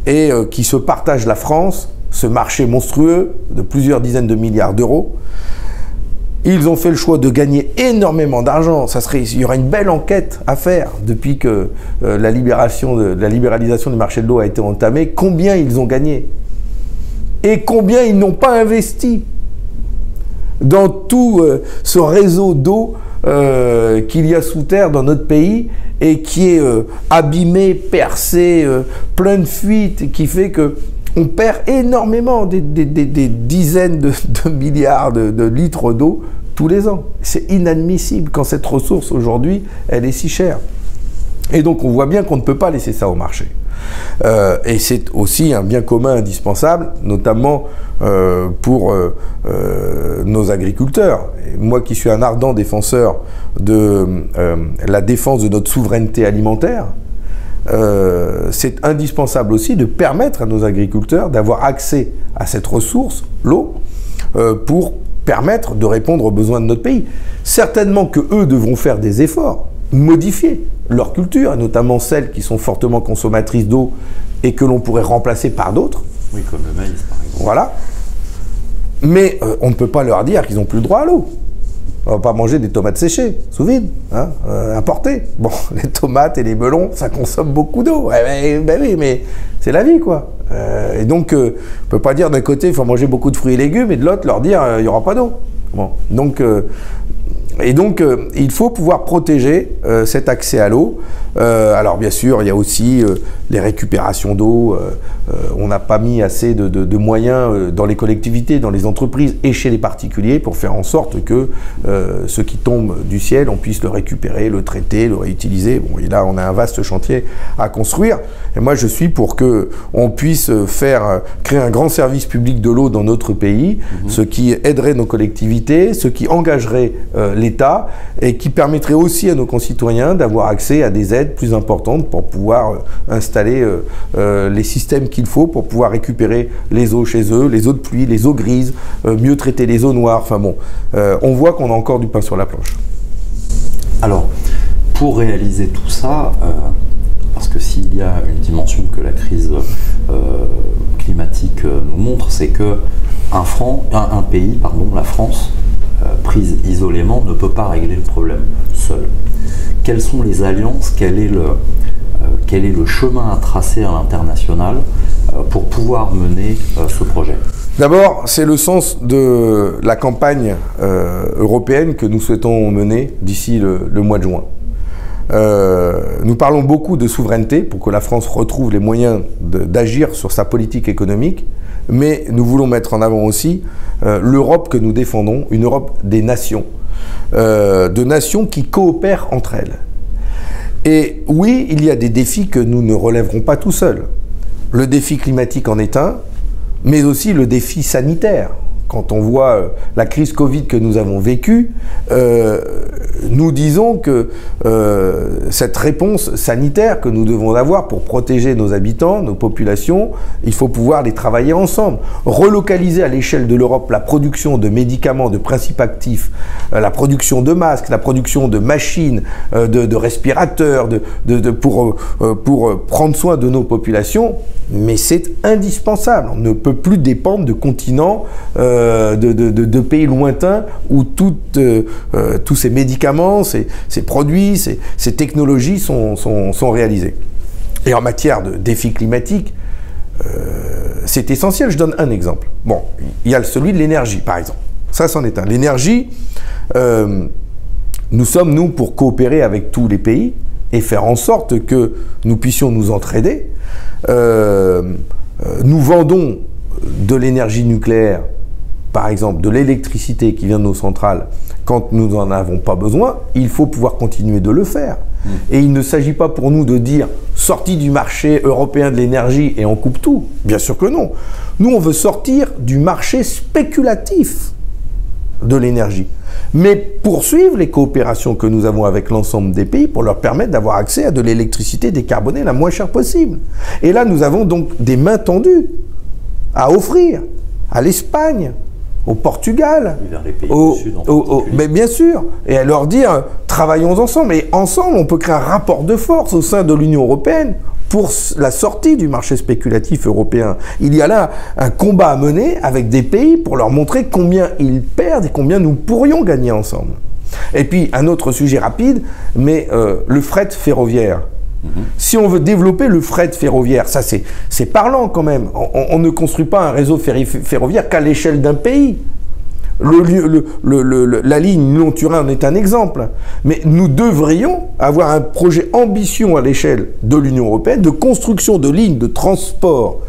et qui se partagent la France, ce marché monstrueux de plusieurs dizaines de milliards d'euros. Ils ont fait le choix de gagner énormément d'argent. Il y aura une belle enquête à faire depuis que la libéralisation du marché de l'eau a été entamée. Combien ils ont gagné? Et combien ils n'ont pas investi dans tout ce réseau d'eau qu'il y a sous terre dans notre pays et qui est abîmé, percé, plein de fuites, qui fait que on perd énormément, des dizaines de milliards de litres d'eau tous les ans. C'est inadmissible quand cette ressource aujourd'hui, elle est si chère. Et donc on voit bien qu'on ne peut pas laisser ça au marché. Et c'est aussi un bien commun indispensable, notamment pour nos agriculteurs. Et moi qui suis un ardent défenseur de la défense de notre souveraineté alimentaire, c'est indispensable aussi de permettre à nos agriculteurs d'avoir accès à cette ressource, l'eau, pour permettre de répondre aux besoins de notre pays. Certainement que eux devront faire des efforts, modifier leur culture, et notamment celles qui sont fortement consommatrices d'eau et que l'on pourrait remplacer par d'autres.
Oui, comme le maïs par exemple.
Voilà. Mais on ne peut pas leur dire qu'ils n'ont plus le droit à l'eau. On ne va pas manger des tomates séchées, sous vide, hein, importées. Bon, les tomates et les melons, ça consomme beaucoup d'eau. Ben oui, mais c'est la vie, quoi. Et donc, on ne peut pas dire d'un côté, il faut manger beaucoup de fruits et légumes, et de l'autre, leur dire, il n'y aura pas d'eau. Bon, donc, il faut pouvoir protéger cet accès à l'eau. Alors, bien sûr, il y a aussi les récupérations d'eau. On n'a pas mis assez de moyens dans les collectivités, dans les entreprises et chez les particuliers pour faire en sorte que ce qui tombe du ciel, on puisse le récupérer, le traiter, le réutiliser. Bon, et là, on a un vaste chantier à construire. Et moi, je suis pour qu'on puisse créer un grand service public de l'eau dans notre pays, ce qui aiderait nos collectivités, ce qui engagerait l'État et qui permettrait aussi à nos concitoyens d'avoir accès à des aides plus importantes pour pouvoir installer les systèmes qu'il faut pour pouvoir récupérer les eaux chez eux, les eaux de pluie, les eaux grises, mieux traiter les eaux noires. Enfin bon, on voit qu'on a encore du pain sur la planche.
Alors, pour réaliser tout ça, parce que s'il y a une dimension que la crise climatique nous montre, c'est que un pays, la France, prise isolément, ne peut pas régler le problème seul. Quelles sont les alliances, quel est le chemin à tracer à l'international pour pouvoir mener ce projet?
D'abord, c'est le sens de la campagne européenne que nous souhaitons mener d'ici le mois de juin. Nous parlons beaucoup de souveraineté pour que la France retrouve les moyens d'agir sur sa politique économique, mais nous voulons mettre en avant aussi l'Europe que nous défendons, une Europe des nations, de nations qui coopèrent entre elles. Et oui, il y a des défis que nous ne relèverons pas tout seuls. Le défi climatique en est un, mais aussi le défi sanitaire. Quand on voit la crise Covid que nous avons vécue, nous disons que cette réponse sanitaire que nous devons avoir pour protéger nos habitants, nos populations, il faut pouvoir les travailler ensemble. Relocaliser à l'échelle de l'Europe la production de médicaments, de principes actifs, la production de masques, la production de machines, de respirateurs, pour prendre soin de nos populations, mais c'est indispensable. On ne peut plus dépendre de continents, de pays lointains où tous ces médicaments, ces produits, ces technologies sont réalisés. Et en matière de défis climatiques, c'est essentiel. Je donne un exemple. Bon, il y a celui de l'énergie, par exemple. Ça, c'en est un. L'énergie, nous sommes, nous, pour coopérer avec tous les pays et faire en sorte que nous puissions nous entraider. Nous vendons de l'énergie nucléaire, par exemple de l'électricité qui vient de nos centrales, quand nous n'en avons pas besoin, il faut pouvoir continuer de le faire. Et il ne s'agit pas pour nous de dire sortie du marché européen de l'énergie et on coupe tout. Bien sûr que non. Nous, on veut sortir du marché spéculatif de l'énergie, mais poursuivre les coopérations que nous avons avec l'ensemble des pays pour leur permettre d'avoir accès à de l'électricité décarbonée la moins chère possible. Et là, nous avons donc des mains tendues à offrir à l'Espagne, au Portugal,
vers les pays du Sud,
mais bien sûr, et à leur dire travaillons ensemble. Et ensemble, on peut créer un rapport de force au sein de l'Union européenne pour la sortie du marché spéculatif européen. Il y a là un combat à mener avec des pays pour leur montrer combien ils perdent et combien nous pourrions gagner ensemble. Et puis, un autre sujet rapide, mais le fret ferroviaire. Si on veut développer le fret ferroviaire, ça c'est parlant quand même. On ne construit pas un réseau ferroviaire qu'à l'échelle d'un pays. La ligne Lyon-Turin en est un exemple. Mais nous devrions avoir un projet ambition à l'échelle de l'Union européenne de construction de lignes de transport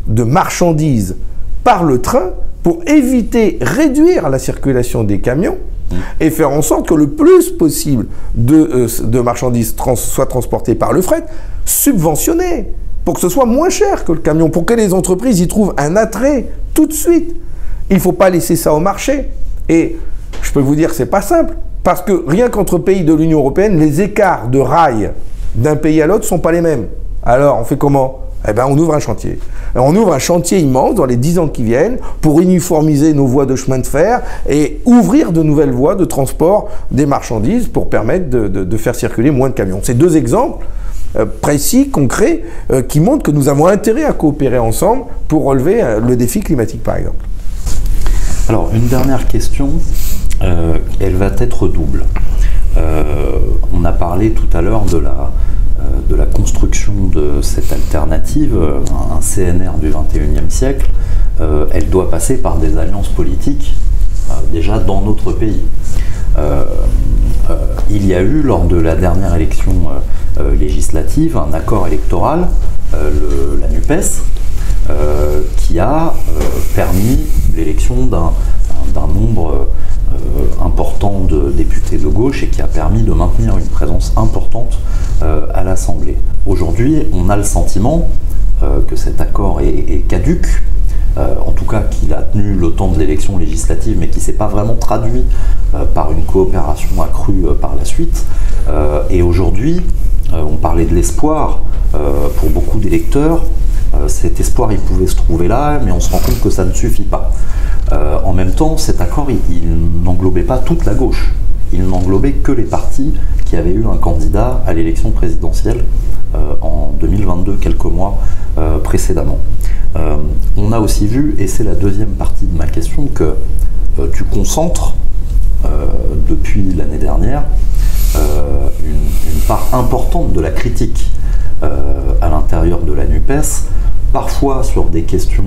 de marchandises par le train pour réduire la circulation des camions et faire en sorte que le plus possible de marchandises soient transportées par le fret, subventionnées, pour que ce soit moins cher que le camion, pour que les entreprises y trouvent un attrait tout de suite. Il ne faut pas laisser ça au marché. Et je peux vous dire que ce n'est pas simple, parce que rien qu'entre pays de l'Union européenne, les écarts de rails d'un pays à l'autre ne sont pas les mêmes. Alors, on fait comment ? Eh bien, on ouvre un chantier. On ouvre un chantier immense dans les 10 ans qui viennent pour uniformiser nos voies de chemin de fer et ouvrir de nouvelles voies de transport des marchandises pour permettre de faire circuler moins de camions. C'est deux exemples précis, concrets, qui montrent que nous avons intérêt à coopérer ensemble pour relever le défi climatique, par exemple.
Alors, une dernière question, elle va être double. On a parlé tout à l'heure de la construction de cette alternative, un CNR du XXIe siècle. Elle doit passer par des alliances politiques, déjà dans notre pays. Il y a eu, lors de la dernière élection législative, un accord électoral, la NUPES, qui a permis l'élection d'un nombre important de députés de gauche et qui a permis de maintenir une présence importante à l'Assemblée. Aujourd'hui, on a le sentiment que cet accord est caduc, en tout cas qu'il a tenu le temps de l'élection législative, mais qui ne s'est pas vraiment traduit par une coopération accrue par la suite. Et aujourd'hui, on parlait de l'espoir pour beaucoup d'électeurs. Cet espoir, il pouvait se trouver là, mais on se rend compte que ça ne suffit pas. En même temps, cet accord, il n'englobait pas toute la gauche. Il n'englobait que les partis qui avaient eu un candidat à l'élection présidentielle en 2022, quelques mois précédemment. On a aussi vu, et c'est la deuxième partie de ma question, que tu concentres, depuis l'année dernière, une part importante de la critique à l'intérieur de la NUPES, parfois sur des questions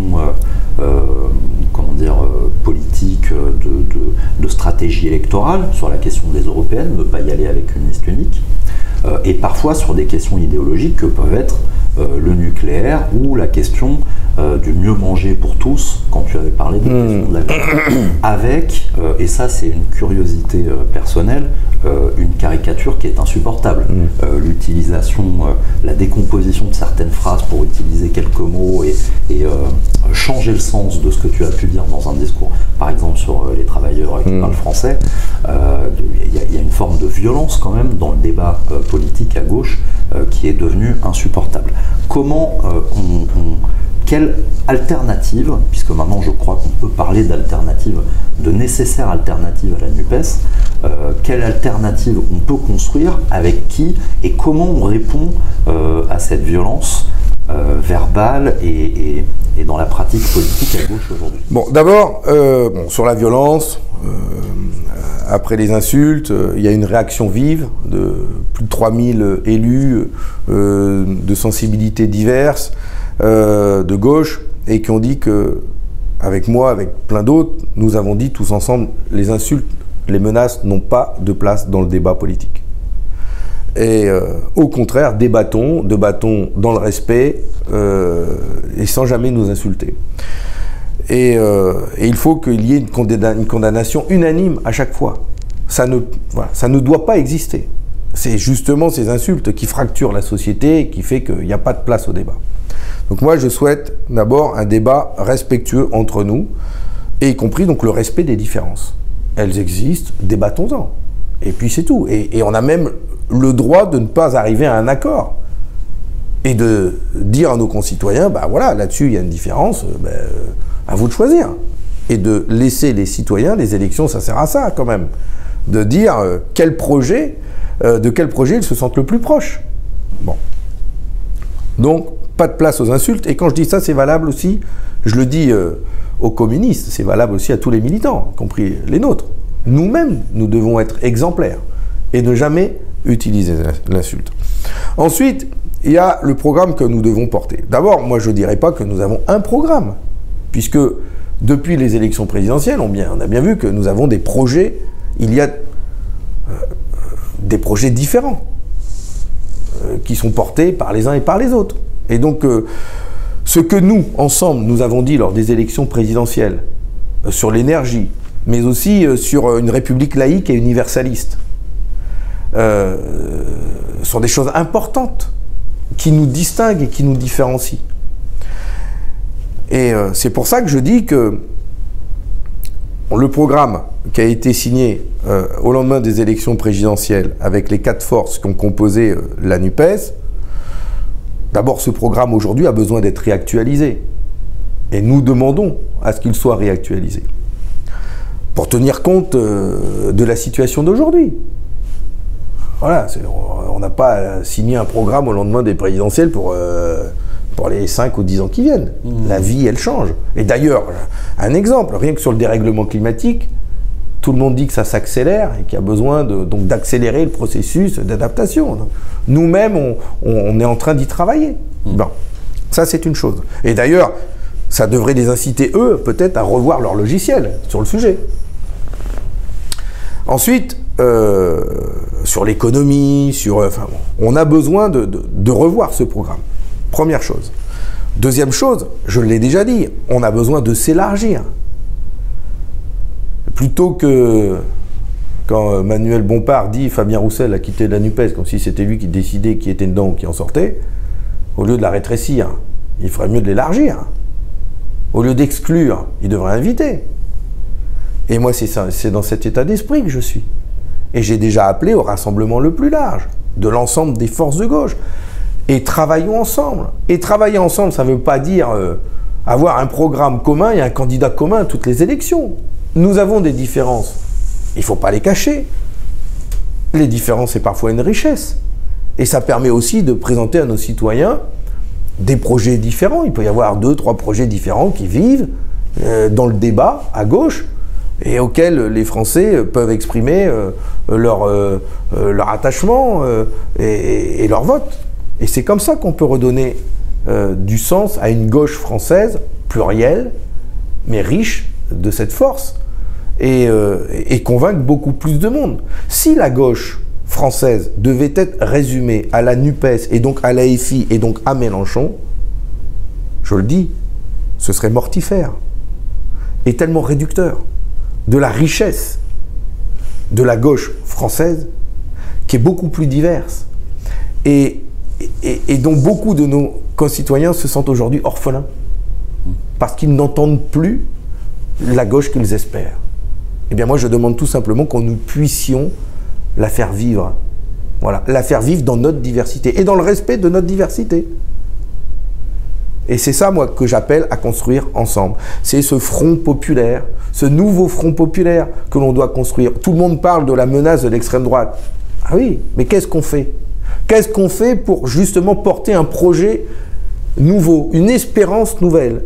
politiques, de stratégie électorale, sur la question des européennes, ne pas y aller avec une liste unique, et parfois sur des questions idéologiques que peuvent être le nucléaire ou la question du mieux manger pour tous, quand tu avais parlé de la question de l'agriculture, avec, et ça c'est une curiosité personnelle, une caricature qui est insupportable. L'utilisation, la décomposition de certaines phrases pour utiliser quelques mots et changer le sens de ce que tu as pu dire dans un discours, par exemple sur les travailleurs qui parlent français. Il y a une forme de violence quand même dans le débat politique à gauche qui est devenue insupportable. Comment quelle alternative, puisque maintenant je crois qu'on peut parler d'alternative, de nécessaire alternative à la NUPES, quelle alternative on peut construire, avec qui et comment on répond à cette violence verbale et dans la pratique politique à gauche aujourd'hui?
Bon, d'abord, sur la violence, après les insultes, il y a une réaction vive de plus de 3000 élus de sensibilités diverses, de gauche, et qui ont dit que, avec moi, avec plein d'autres, nous avons dit tous ensemble, les insultes, les menaces n'ont pas de place dans le débat politique. Et au contraire, débattons dans le respect et sans jamais nous insulter. Et il faut qu'il y ait une condamnation unanime à chaque fois. Ça ne doit pas exister. C'est justement ces insultes qui fracturent la société et qui fait qu'il n'y a pas de place au débat. Donc moi, je souhaite d'abord un débat respectueux entre nous, et y compris donc le respect des différences. Elles existent, débattons-en. Et puis c'est tout. Et on a même le droit de ne pas arriver à un accord. Et de dire à nos concitoyens, bah voilà, là-dessus il y a une différence, à vous de choisir. Et de laisser les citoyens, les élections, ça sert à ça quand même. De dire de quel projet ils se sentent le plus proches. Bon. Donc, pas de place aux insultes. Et quand je dis ça, c'est valable aussi, je le dis aux communistes, c'est valable aussi à tous les militants, y compris les nôtres. Nous-mêmes, nous devons être exemplaires et ne jamais utiliser l'insulte. Ensuite, il y a le programme que nous devons porter. D'abord, moi, je ne dirais pas que nous avons un programme, puisque depuis les élections présidentielles, on a bien vu que nous avons des projets, il y a des projets différents qui sont portés par les uns et par les autres. Et donc, ce que nous, ensemble, nous avons dit lors des élections présidentielles sur l'énergie, mais aussi sur une république laïque et universaliste, sont des choses importantes qui nous distinguent et qui nous différencient. Et c'est pour ça que je dis que le programme qui a été signé au lendemain des élections présidentielles avec les 4 forces qui ont composé la NUPES, d'abord ce programme aujourd'hui a besoin d'être réactualisé. Et nous demandons à ce qu'il soit réactualisé. Pour tenir compte de la situation d'aujourd'hui. Voilà, on n'a pas signé un programme au lendemain des présidentielles pour les 5 ou 10 ans qui viennent. La vie, elle change. Et d'ailleurs, un exemple, rien que sur le dérèglement climatique, tout le monde dit que ça s'accélère et qu'il y a besoin donc d'accélérer le processus d'adaptation. Nous-mêmes, on est en train d'y travailler. Bon, ça c'est une chose. Et d'ailleurs, ça devrait les inciter, eux, peut-être à revoir leur logiciel sur le sujet. Ensuite, sur l'économie, on a besoin de revoir ce programme. Première chose. Deuxième chose, je l'ai déjà dit, on a besoin de s'élargir. Plutôt que, quand Manuel Bompard dit Fabien Roussel a quitté la NUPES, comme si c'était lui qui décidait qui était dedans ou qui en sortait, au lieu de la rétrécir, il ferait mieux de l'élargir. Au lieu d'exclure, il devrait inviter. Et moi, c'est dans cet état d'esprit que je suis. Et j'ai déjà appelé au rassemblement le plus large, de l'ensemble des forces de gauche. Et travaillons ensemble. Et travailler ensemble, ça ne veut pas dire avoir un programme commun et un candidat commun à toutes les élections. Nous avons des différences. Il ne faut pas les cacher. Les différences, c'est parfois une richesse. Et ça permet aussi de présenter à nos citoyens des projets différents. Il peut y avoir 2, 3 projets différents qui vivent dans le débat à gauche et auxquels les Français peuvent exprimer leur attachement et leur vote. Et c'est comme ça qu'on peut redonner du sens à une gauche française plurielle, mais riche de cette force, et convaincre beaucoup plus de monde. Si la gauche française devait être résumée à la NUPES et donc à l'AFI et donc à Mélenchon, je le dis, ce serait mortifère et tellement réducteur de la richesse de la gauche française qui est beaucoup plus diverse et dont beaucoup de nos concitoyens se sentent aujourd'hui orphelins parce qu'ils n'entendent plus la gauche qu'ils espèrent. Eh bien moi je demande tout simplement qu'on nous puissions la faire vivre. Voilà, la faire vivre dans notre diversité et dans le respect de notre diversité. Et c'est ça, moi, que j'appelle à construire ensemble. C'est ce front populaire, ce nouveau front populaire que l'on doit construire. Tout le monde parle de la menace de l'extrême droite. Ah oui, mais qu'est-ce qu'on fait? Qu'est-ce qu'on fait pour justement porter un projet nouveau, une espérance nouvelle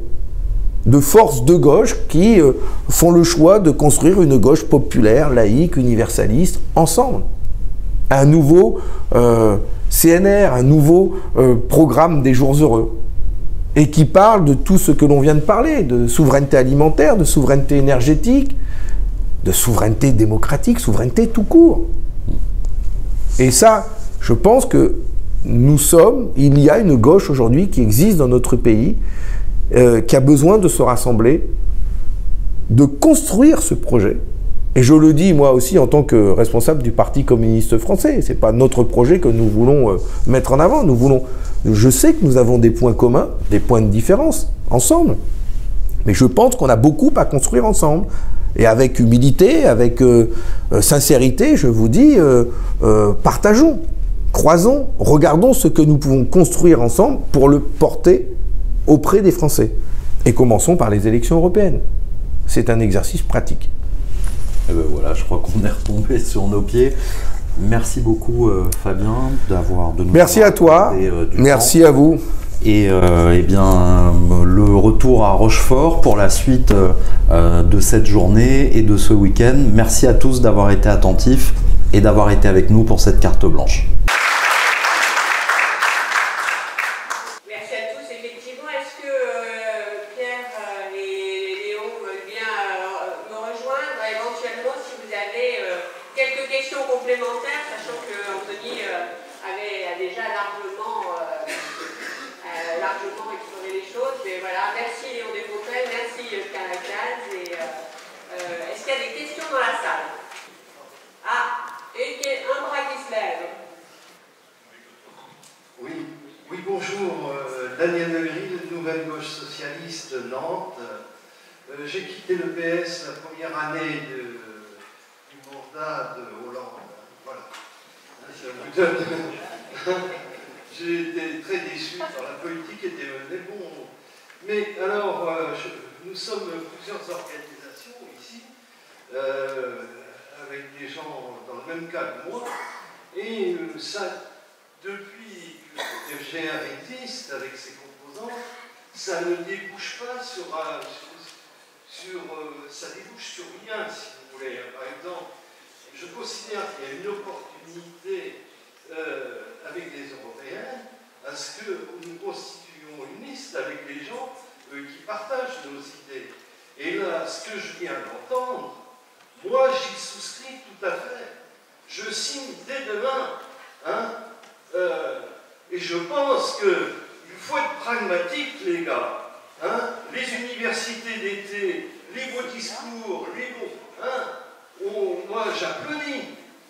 de forces de gauche qui font le choix de construire une gauche populaire, laïque, universaliste, ensemble. Un nouveau CNR, un nouveau programme des jours heureux. Et qui parle de tout ce que l'on vient de parler, de souveraineté alimentaire, de souveraineté énergétique, de souveraineté démocratique, souveraineté tout court. Et ça, je pense que il y a une gauche aujourd'hui qui existe dans notre pays, qui a besoin de se rassembler, de construire ce projet. Et je le dis moi aussi en tant que responsable du Parti communiste français. Ce n'est pas notre projet que nous voulons mettre en avant. Je sais que nous avons des points communs, des points de différence ensemble. Mais je pense qu'on a beaucoup à construire ensemble. Et avec humilité, avec sincérité, je vous dis, partageons, croisons, regardons ce que nous pouvons construire ensemble pour le porter auprès des Français. Et commençons par les élections européennes. C'est un exercice pratique.
Et ben voilà, je crois qu'on est retombé sur nos pieds. Merci beaucoup Fabien de nous
Merci à toi, merci à vous.
Et eh bien le retour à Rochefort pour la suite de cette journée et de ce week-end. Merci à tous d'avoir été attentifs et d'avoir été avec nous pour cette carte blanche.
Merci à tous. Effectivement, est-ce que Pierre et Léon veulent bien me rejoindre éventuellement si vous avez quelques questions complémentaires, sachant que Anthony a déjà largement exploré les choses. Mais voilà, merci Léon Desfontaines, merci Caracas. Est-ce qu'il y a des questions dans la salle? Ah, et un bras qui se lève.
Oui, bonjour. Daniel Legris, de Nouvelle Gauche Socialiste, Nantes. J'ai quitté le PS la première année du mandat de Hollande. Voilà. Ça vous donne... J'ai été très déçu par la politique qui était menée. Bon. Mais alors, nous sommes plusieurs organisations ici, avec des gens dans le même cas que moi, et ça, depuis que FGR existe avec ses composants, ça ne débouche pas ça débouche sur rien, si vous voulez. Par exemple, je considère qu'il y a une opportunité avec les Européens à ce que nous constituions une liste avec des gens qui partagent nos idées. Et là, ce que je viens d'entendre, moi j'y souscris tout à fait. Je signe dès demain. Hein, et je pense qu'il faut être pragmatique, les gars. Hein, les universités d'été, les beaux discours, moi j'applaudis.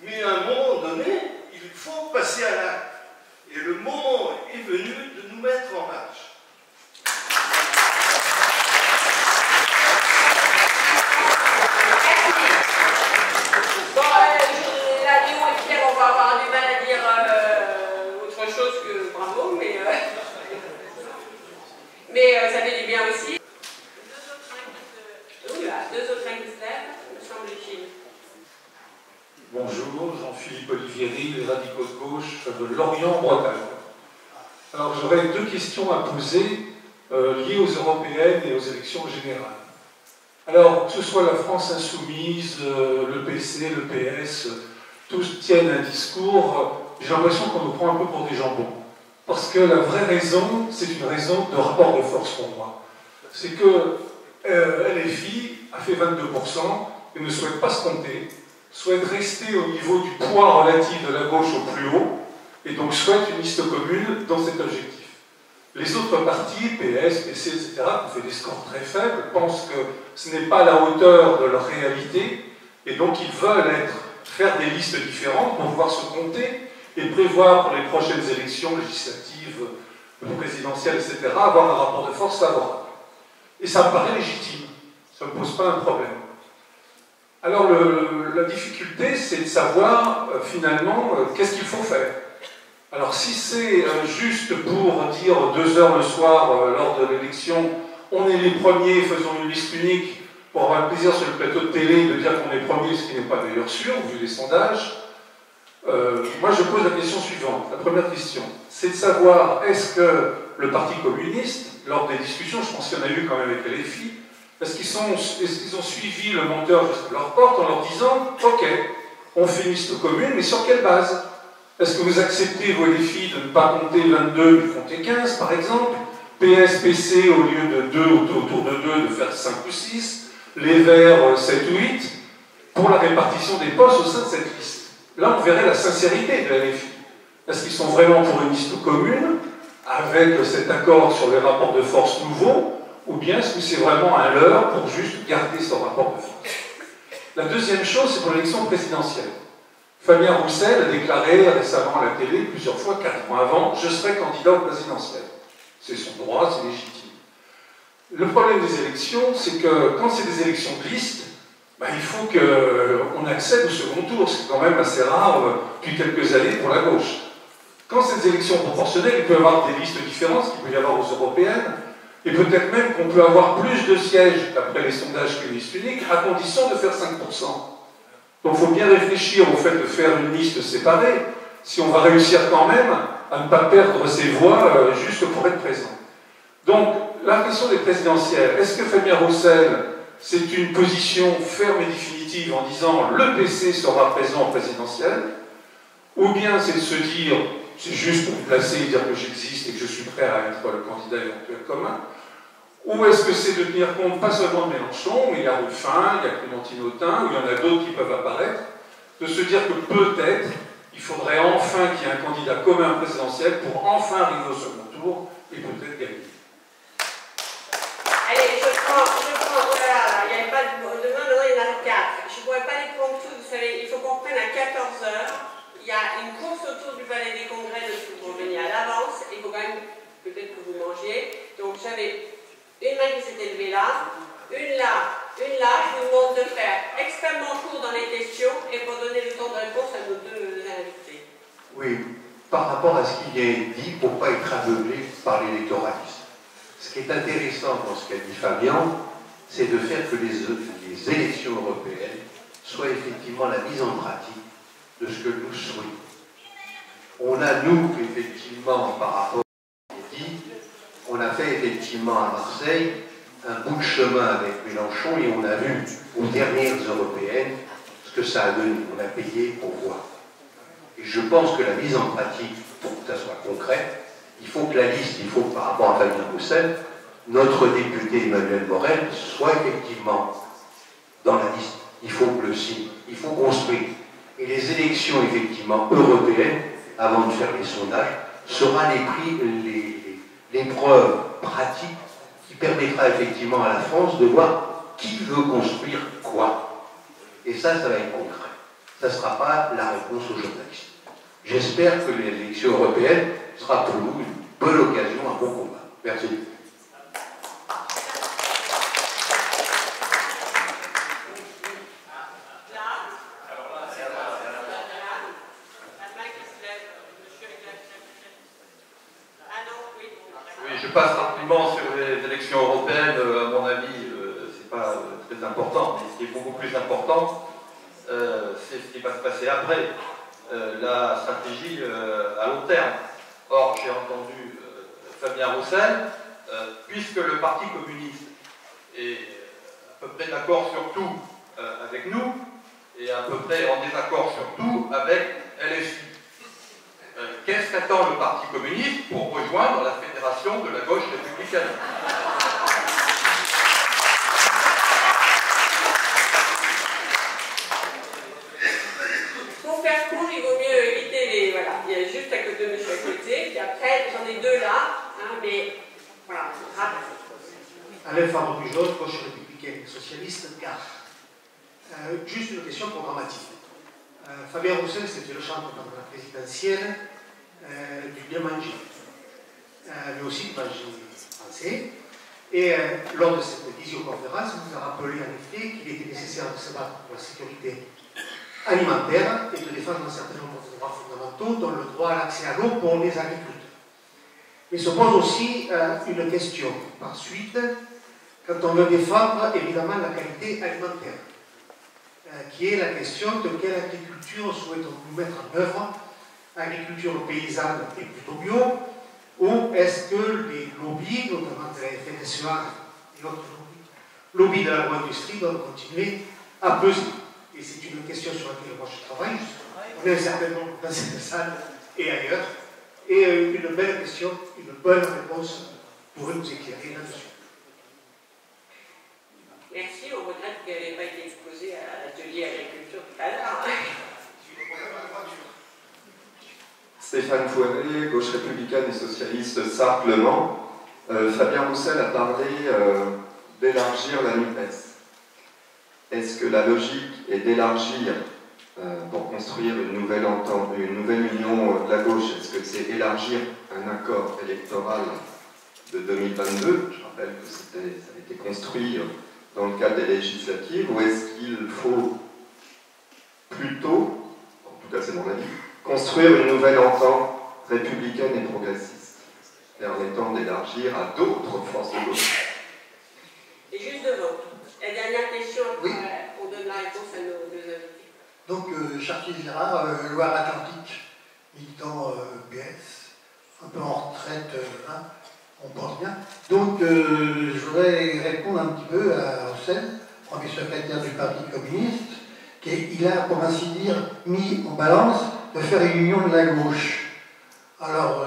Mais à un moment donné, il faut passer à l'acte. Et le moment est venu de nous mettre en marche.
Bon, là, Léon et Pierre, on va avoir du mal à dire autre chose que bravo, mais ça fait du bien aussi. Deux autres mains qui se lèvent, me semble-t-il.
Bonjour, Jean-Philippe Olivieri, les radicaux de gauche de Lorient-Bretagne. Alors j'aurais deux questions à poser liées aux européennes et aux élections générales. Alors, que ce soit la France insoumise, le PC, le PS, tous tiennent un discours, j'ai l'impression qu'on nous prend un peu pour des jambons. Parce que la vraie raison, c'est une raison de rapport de force pour moi. C'est que LFI a fait 22% et ne souhaite pas se compter souhaite rester au niveau du poids relatif de la gauche au plus haut, et donc souhaite une liste commune dans cet objectif. Les autres partis, PS, PC, etc., qui ont fait des scores très faibles, pensent que ce n'est pas à la hauteur de leur réalité, et donc ils veulent faire des listes différentes pour pouvoir se compter et prévoir pour les prochaines élections législatives, présidentielles, etc., avoir un rapport de force favorable. Et ça me paraît légitime, ça ne me pose pas un problème. Alors la difficulté, c'est de savoir finalement qu'est-ce qu'il faut faire. Alors si c'est juste pour dire 2 heures le soir lors de l'élection, on est les premiers, faisons une liste unique pour avoir le plaisir sur le plateau de télé de dire qu'on est premier, ce qui n'est pas d'ailleurs sûr, vu les sondages, moi je pose la question suivante. La première question, c'est de savoir est-ce que le Parti communiste, lors des discussions, je pense qu'il y en a eu quand même avec LFI, est-ce qu'ils ont suivi le monteur jusqu'à leur porte en leur disant « Ok, on fait une liste commune, mais sur quelle base ? Est-ce que vous acceptez, vous LFI, de ne pas compter 22, mais compter 15, par exemple ? PS, PC, au lieu de 2, autour de 2, de faire 5 ou 6, les Verts, 7 ou 8, pour la répartition des postes au sein de cette liste. Là, on verrait la sincérité de la LFI. Est-ce qu'ils sont vraiment pour une liste commune, avec cet accord sur les rapports de force nouveaux, ou bien est-ce que c'est vraiment un leurre pour juste garder ce rapport de force? La deuxième chose, c'est pour l'élection présidentielle. Fabien Roussel a déclaré récemment à la télé, plusieurs fois, 4 mois avant, « Je serai candidat au présidentiel ». C'est son droit, c'est légitime. Le problème des élections, c'est que quand c'est des élections de liste, il faut qu'on accède au second tour. C'est quand même assez rare depuis quelques années pour la gauche. Quand c'est des élections proportionnelles, il peut y avoir des listes différentes, ce qu'il peut y avoir aux européennes, et peut-être même qu'on peut avoir plus de sièges, d'après les sondages, qu'une liste unique, à condition de faire 5%. Donc il faut bien réfléchir au fait de faire une liste séparée, si on va réussir quand même à ne pas perdre ses voix juste pour être présent. Donc, la question des présidentielles, est-ce que Fabien Roussel, c'est une position ferme et définitive en disant le PC sera présent en présidentielle, ou bien c'est de se dire, c'est juste pour me placer et dire que j'existe et que je suis prêt à être le candidat éventuel commun, ou est-ce que c'est de tenir compte pas seulement de Mélenchon, mais il y a Ruffin, il y a Clémentine Autain, ou il y en a d'autres qui peuvent apparaître, de se dire que peut-être il faudrait enfin qu'il y ait un candidat commun présidentiel pour enfin arriver au second tour et peut-être gagner.
Allez, je prends, voilà, il n'y avait pas de demain, maintenant il y en a 4. Je ne pourrais pas les prendre tous, vous savez, il faut qu'on prenne à 14 h. Il y a une course autour du palais des congrès de ce que vous venez à l'avance, il faut quand même peut-être que vous mangiez. Donc j'avais une main qui s'était levée là, une là, une là. Je vous demande de faire extrêmement court dans les questions et pour donner le temps de réponse à nos 2 invités.
Oui, par rapport à ce qui est dit, pour ne pas être aveuglé par l'électoralisme. Ce qui est intéressant dans ce qu'a dit Fabien, c'est de faire que les élections européennes soient effectivement la mise en pratique de ce que nous souhaitons. On a, nous, effectivement, par rapport à ce qui est dit, on a fait effectivement à Marseille un bout de chemin avec Mélenchon et on a vu aux dernières européennes ce que ça a donné. On a payé pour voir. Et je pense que la mise en pratique, pour que ça soit concret, il faut que la liste, il faut que par rapport à Fabien Roussel, notre député Emmanuel Morel soit effectivement dans la liste. Il faut que le signe, il faut construire. Et les élections effectivement européennes, avant de faire les sondages, sera l'épreuve pratique qui permettra effectivement à la France de voir qui veut construire quoi. Et ça va être concret. Ça ne sera pas la réponse aux journalistes. J'espère que l'élection européenne sera pour nous une bonne occasion, un bon combat. Merci.
Je passe rapidement sur les élections européennes. À mon avis, c'est pas très important. Mais ce qui est beaucoup plus important, c'est ce qui va se passer après. La stratégie à long terme. Or, j'ai entendu Fabien Roussel, puisque le Parti communiste est à peu près d'accord sur tout avec nous, et à peu près en désaccord sur tout avec LFI. Qu'est-ce qu'attend le Parti communiste pour rejoindre la fédération de la gauche républicaine?
faire court, il vaut mieux éviter les... Voilà, il y a juste à côté de monsieur à côté, puis après, j'en ai deux là, hein, mais voilà, rapide.
Alain Fabre-Pujol, gauche républicaine et socialiste, car juste une question programmatique. Fabien Roussel, c'était le chantre pendant la présidentielle du bien manger, mais aussi du manger français. Et lors de cette visioconférence, il nous a rappelé en effet qu'il était nécessaire de se battre pour la sécurité alimentaire et de défendre un certain nombre de droits fondamentaux, dont le droit à l'accès à l'eau pour les agriculteurs. Mais se pose aussi une question par suite, quand on veut défendre évidemment la qualité alimentaire, qui est la question de quelle agriculture souhaitons-nous mettre en œuvre, agriculture paysanne et plutôt bio, ou est-ce que les lobbies, notamment de la FNSEA et autres lobbies de l'agro-industrie, doivent continuer à peser? Et c'est une question sur laquelle moi je travaille. On est certainement dans cette salle et ailleurs. Et une belle question, une bonne réponse pourrait nous éclairer là-dessus.
Merci, on regrette qu'elle n'ait pas été exposée à l'atelier agriculture tout à l'heure.
Stéphane Fouanet, gauche républicaine et socialiste, Sarthe Le Mans. Fabien Roussel a parlé d'élargir la NUPES. Est-ce que la logique est d'élargir pour construire une nouvelle entente, une nouvelle union de la gauche? Est-ce que c'est élargir un accord électoral de 2022? Je rappelle que ça a été construit dans le cadre des législatives. Ou est-ce qu'il faut plutôt, en tout cas c'est mon avis, construire une nouvelle entente républicaine et progressiste, permettant d'élargir à d'autres forces de gauche?
Et juste devant, la dernière question,
oui.
On donne la réponse à nos invités.
Donc, Chartier-Gérard, Loire-Atlantique, militant BS, un peu en retraite, hein, on pense bien. Donc, je voudrais répondre un petit peu à Roussel, premier secrétaire du Parti communiste, qu'il a, pour ainsi dire, mis en balance de faire une union de la gauche. Alors,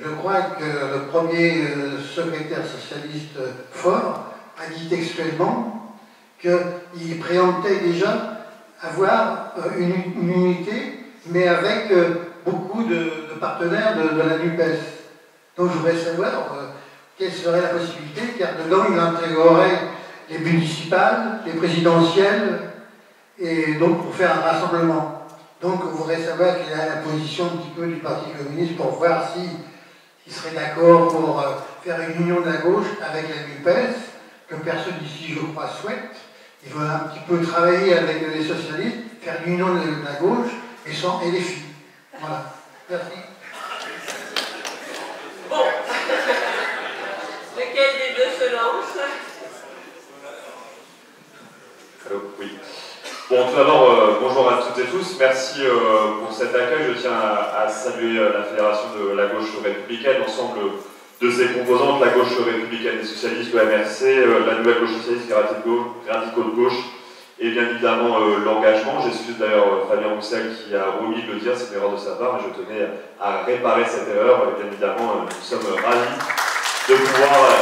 je crois que le premier secrétaire socialiste fort a dit textuellement qu'il préemptait déjà avoir une unité, mais avec beaucoup de partenaires de la NUPES. Donc je voudrais savoir quelle serait la possibilité, car dedans il intégrerait les municipales, les présidentielles, et donc pour faire un rassemblement. Donc on voudrait savoir quelle est la position un petit peu du Parti communiste pour voir s'il serait d'accord pour faire une union de la gauche avec la NUPES, que personne ici, je crois, souhaite. Il veut un petit peu travailler avec les socialistes, faire l'union de la gauche et sans LFI. Voilà. Merci.
Bon. Lequel des deux se lance?
Allô, oui. Bon, tout d'abord, bonjour à toutes et tous. Merci pour cet accueil. Je tiens à saluer la Fédération de la gauche républicaine, l'ensemble de ses composantes, la gauche républicaine et socialiste, le MRC, la nouvelle gauche socialiste, les radicaux de gauche, et bien évidemment l'engagement. J'excuse d'ailleurs Fabien Roussel qui a omis de le dire, c'est une erreur de sa part, mais je tenais à réparer cette erreur. Bien évidemment, nous sommes ravis de pouvoir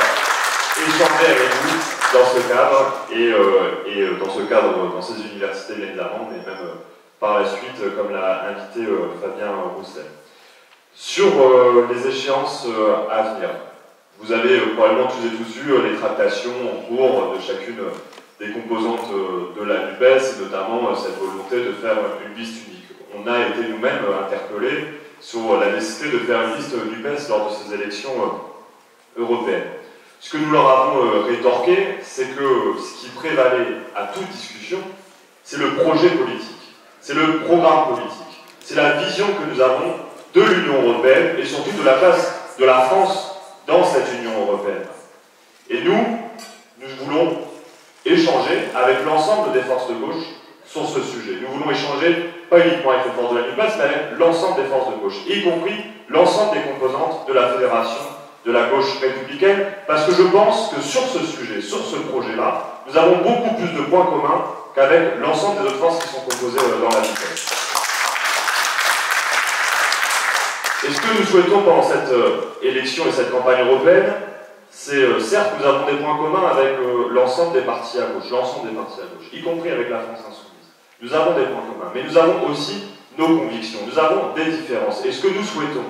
échanger avec vous dans ce cadre, et dans ce cadre, dans ces universités bien évidemment, mais même par la suite, comme l'a invité Fabien Roussel. Sur les échéances à venir, vous avez probablement tous et tous eu les tractations en cours de chacune des composantes de la NUPES, et notamment cette volonté de faire une liste unique. On a été nous-mêmes interpellés sur la nécessité de faire une liste NUPES lors de ces élections européennes. Ce que nous leur avons rétorqué, c'est que ce qui prévalait à toute discussion, c'est le projet politique, c'est le programme politique, c'est la vision que nous avons de l'Union européenne et surtout de la place de la France dans cette Union européenne. Et nous voulons échanger avec l'ensemble des forces de gauche sur ce sujet. Nous voulons échanger pas uniquement avec les forces de la NUPES, mais avec l'ensemble des forces de gauche, y compris l'ensemble des composantes de la Fédération de la gauche républicaine, parce que je pense que sur ce sujet, sur ce projet-là, nous avons beaucoup plus de points communs qu'avec l'ensemble des autres forces qui sont composées dans la NUPES. Et ce que nous souhaitons pendant cette élection et cette campagne européenne, c'est certes nous avons des points communs avec l'ensemble des partis à gauche, y compris avec la France insoumise. Nous avons des points communs, mais nous avons aussi nos convictions. Nous avons des différences. Et ce que nous souhaitons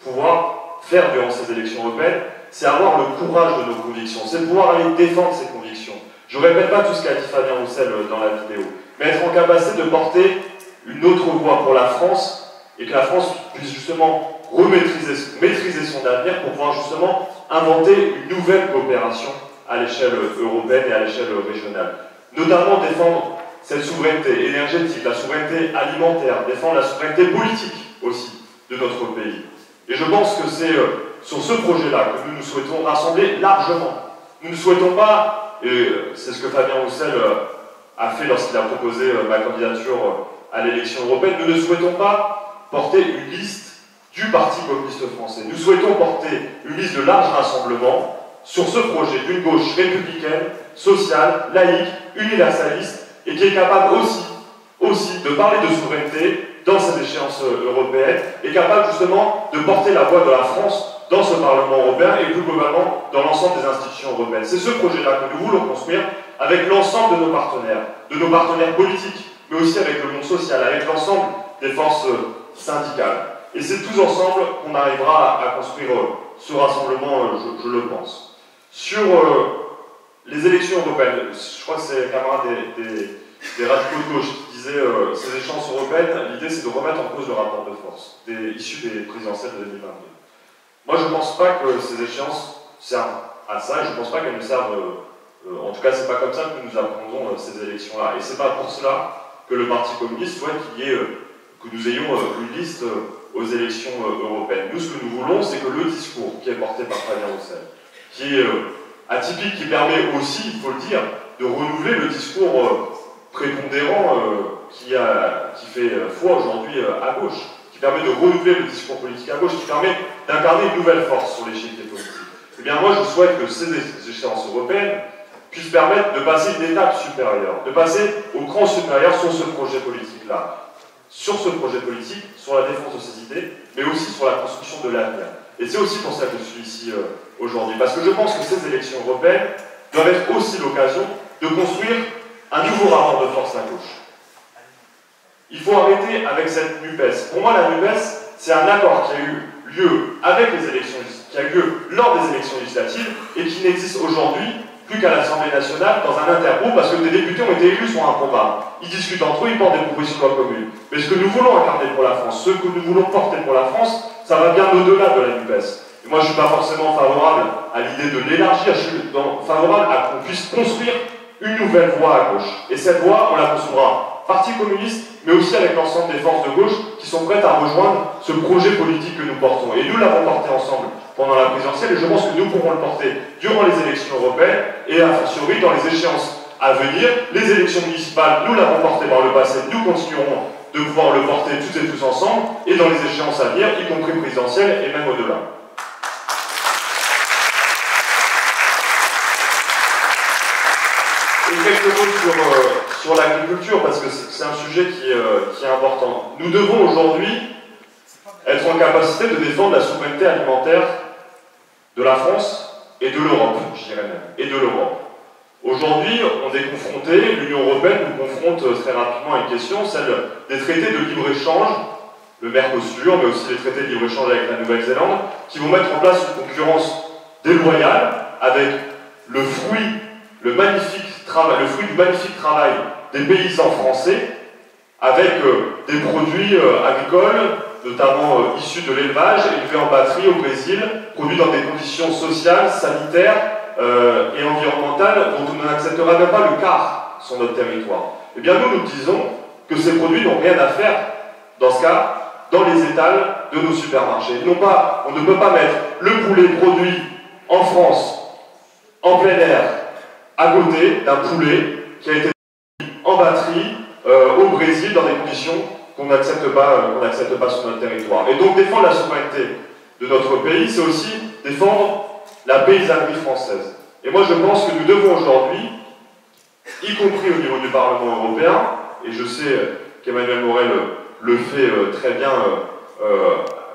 pouvoir faire durant ces élections européennes, c'est avoir le courage de nos convictions, c'est pouvoir aller défendre ces convictions. Je ne répète pas tout ce qu'a dit Fabien Roussel dans la vidéo, mais être en capacité de porter une autre voie pour la France et que la France puisse justement maîtriser son avenir pour pouvoir justement inventer une nouvelle coopération à l'échelle européenne et à l'échelle régionale. Notamment défendre cette souveraineté énergétique, la souveraineté alimentaire, défendre la souveraineté politique aussi de notre pays. Et je pense que c'est sur ce projet-là que nous souhaitons rassembler largement. Nous ne souhaitons pas, et c'est ce que Fabien Roussel a fait lorsqu'il a proposé ma candidature à l'élection européenne, nous ne souhaitons pas porter une liste du Parti communiste français. Nous souhaitons porter une liste de large rassemblement sur ce projet d'une gauche républicaine, sociale, laïque, universaliste, et qui est capable aussi de parler de souveraineté dans cette échéance européenne, et capable justement de porter la voix de la France dans ce Parlement européen et plus globalement dans l'ensemble des institutions européennes. C'est ce projet-là que nous voulons construire avec l'ensemble de nos partenaires politiques, mais aussi avec le monde social, avec l'ensemble des forces syndicales. Et c'est tous ensemble qu'on arrivera à construire ce rassemblement, je le pense. Sur les élections européennes, je crois que c'est les camarades des radicaux de gauche qui disaient ces échéances européennes, l'idée c'est de remettre en cause le rapport de force issu des présidentielles de 2022. Moi je ne pense pas que ces échéances servent à ça, et je ne pense pas qu'elles nous servent, en tout cas c'est pas comme ça que nous apprenons ces élections-là. Et c'est pas pour cela que le Parti communiste souhaite que nous ayons une liste aux élections européennes. Nous, ce que nous voulons, c'est que le discours qui est porté par Fabien Roussel, qui est atypique, qui permet aussi, il faut le dire, de renouveler le discours prépondérant qui fait foi aujourd'hui à gauche, qui permet de renouveler le discours politique à gauche, qui permet d'incarner une nouvelle force sur l'échiquier politique. Eh bien moi, je souhaite que ces échéances européennes puissent permettre de passer une étape supérieure, de passer au cran supérieur sur ce projet politique-là. Sur ce projet politique, sur la défense de ses idées, mais aussi sur la construction de l'avenir. Et c'est aussi pour ça que je suis ici aujourd'hui, parce que je pense que ces élections européennes doivent être aussi l'occasion de construire un nouveau rapport de force à gauche. Il faut arrêter avec cette NUPES. Pour moi, la NUPES, c'est un accord qui a eu lieu avec les élections, qui a eu lieu lors des élections législatives et qui n'existe aujourd'hui plus qu'à l'Assemblée nationale dans un intergroupe parce que des députés ont été élus sur un programme. Ils discutent entre eux, ils portent des propositions de loi communes. Mais ce que nous voulons incarner pour la France, ce que nous voulons porter pour la France, ça va bien au-delà de la NUPES. Et moi, je ne suis pas forcément favorable à l'idée de l'élargir, je suis favorable à qu'on puisse construire une nouvelle voie à gauche. Et cette voie, on la construira Parti communiste, mais aussi avec l'ensemble des forces de gauche qui sont prêtes à rejoindre ce projet politique que nous portons. Et nous l'avons porté ensemble pendant la présidentielle, et je pense que nous pourrons le porter durant les élections européennes, et a fortiori dans les échéances à venir. Les élections municipales, nous l'avons porté par le passé, nous continuerons de pouvoir le porter toutes et tous ensemble, et dans les échéances à venir, y compris présidentielles, et même au-delà. Et quelques mots sur l'agriculture, parce que c'est un sujet qui est important. Nous devons aujourd'hui être en capacité de défendre la souveraineté alimentaire de la France et de l'Europe, je dirais même, et de l'Europe. Aujourd'hui, on est confronté, l'Union européenne nous confronte très rapidement à une question, celle des traités de libre-échange, le Mercosur, mais aussi les traités de libre-échange avec la Nouvelle-Zélande, qui vont mettre en place une concurrence déloyale avec le fruit du magnifique travail des paysans français, avec des produits agricoles, notamment issus de l'élevage, élevés en batterie au Brésil, produits dans des conditions sociales, sanitaires et environnementales dont on n'acceptera même pas le quart sur notre territoire. Eh bien nous disons que ces produits n'ont rien à faire, dans ce cas, dans les étals de nos supermarchés. On ne peut pas mettre le poulet produit en France, en plein air, à côté d'un poulet qui a été en batterie au Brésil dans des conditions qu'on n'accepte pas sur notre territoire. Et donc défendre la souveraineté de notre pays, c'est aussi défendre la paysannerie française. Et moi je pense que nous devons aujourd'hui, y compris au niveau du Parlement européen, et je sais qu'Emmanuel Morel le fait très bien